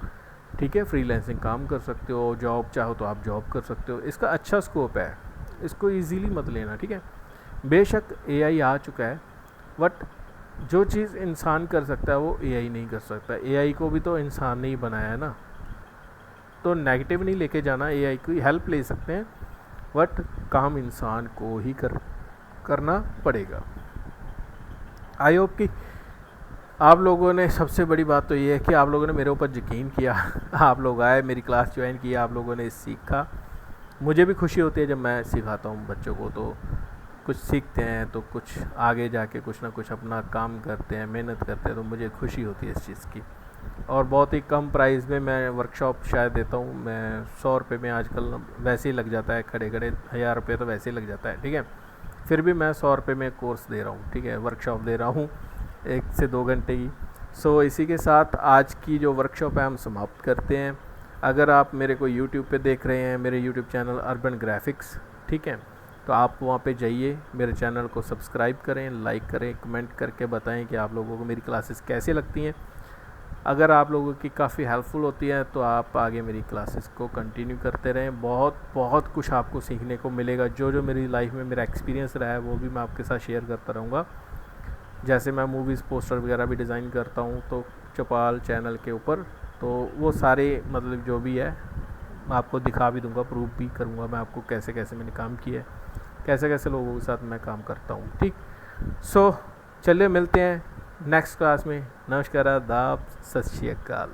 ठीक है। फ्रीलांसिंग काम कर सकते हो, जॉब चाहो तो आप जॉब कर सकते हो। इसका अच्छा स्कोप है, इसको इजीली मत लेना, ठीक है। बेशक एआई आ चुका है, बट जो चीज़ इंसान कर सकता है वो एआई नहीं कर सकता। एआई को भी तो इंसान ने ही बनाया है ना, तो नेगेटिव नहीं लेके जाना, एआई की हेल्प ले सकते हैं, बट काम इंसान को ही करना पड़ेगा। आई होप कि आप लोगों ने, सबसे बड़ी बात तो ये है कि आप लोगों ने मेरे ऊपर यकीन किया आप लोग आए, मेरी क्लास ज्वाइन की, आप लोगों ने सीखा। मुझे भी खुशी होती है जब मैं सिखाता हूँ बच्चों को, तो कुछ सीखते हैं तो कुछ आगे जाके कुछ ना कुछ अपना काम करते हैं, मेहनत करते हैं, तो मुझे खुशी होती है इस चीज़ की। और बहुत ही कम प्राइस में मैं वर्कशॉप शायद देता हूँ। मैं 100 रुपये में आजकल वैसे ही लग जाता है, खड़े 1000 रुपये तो वैसे ही लग जाता है, ठीक है। फिर भी मैं 100 रुपये में कोर्स दे रहा हूँ, ठीक है, वर्कशॉप दे रहा हूँ 1 से 2 घंटे की। सो इसी के साथ आज की जो वर्कशॉप है हम समाप्त करते हैं। अगर आप मेरे को यूट्यूब पे देख रहे हैं, मेरे यूट्यूब चैनल अर्बन ग्राफिक्स, ठीक है, तो आप वहाँ पे जाइए, मेरे चैनल को सब्सक्राइब करें, लाइक करें, कमेंट करके बताएं कि आप लोगों को मेरी क्लासेस कैसे लगती हैं। अगर आप लोगों की काफ़ी हेल्पफुल होती है तो आप आगे मेरी क्लासेस को कंटिन्यू करते रहें। बहुत बहुत कुछ आपको सीखने को मिलेगा। जो जो मेरी लाइफ में मेरा एक्सपीरियंस रहा है वो भी मैं आपके साथ शेयर करता रहूँगा। जैसे मैं मूवीज़ पोस्टर वगैरह भी डिज़ाइन करता हूँ तो चौपाल चैनल के ऊपर, तो वो सारे मतलब जो भी है मैं आपको दिखा भी दूँगा, प्रूफ भी करूँगा मैं आपको कैसे कैसे मैंने काम किया है, कैसे कैसे लोगों के साथ मैं काम करता हूँ, ठीक। सो चलिए मिलते हैं नेक्स्ट क्लास में। नमस्कार, आदाब, सत श्री अकाल।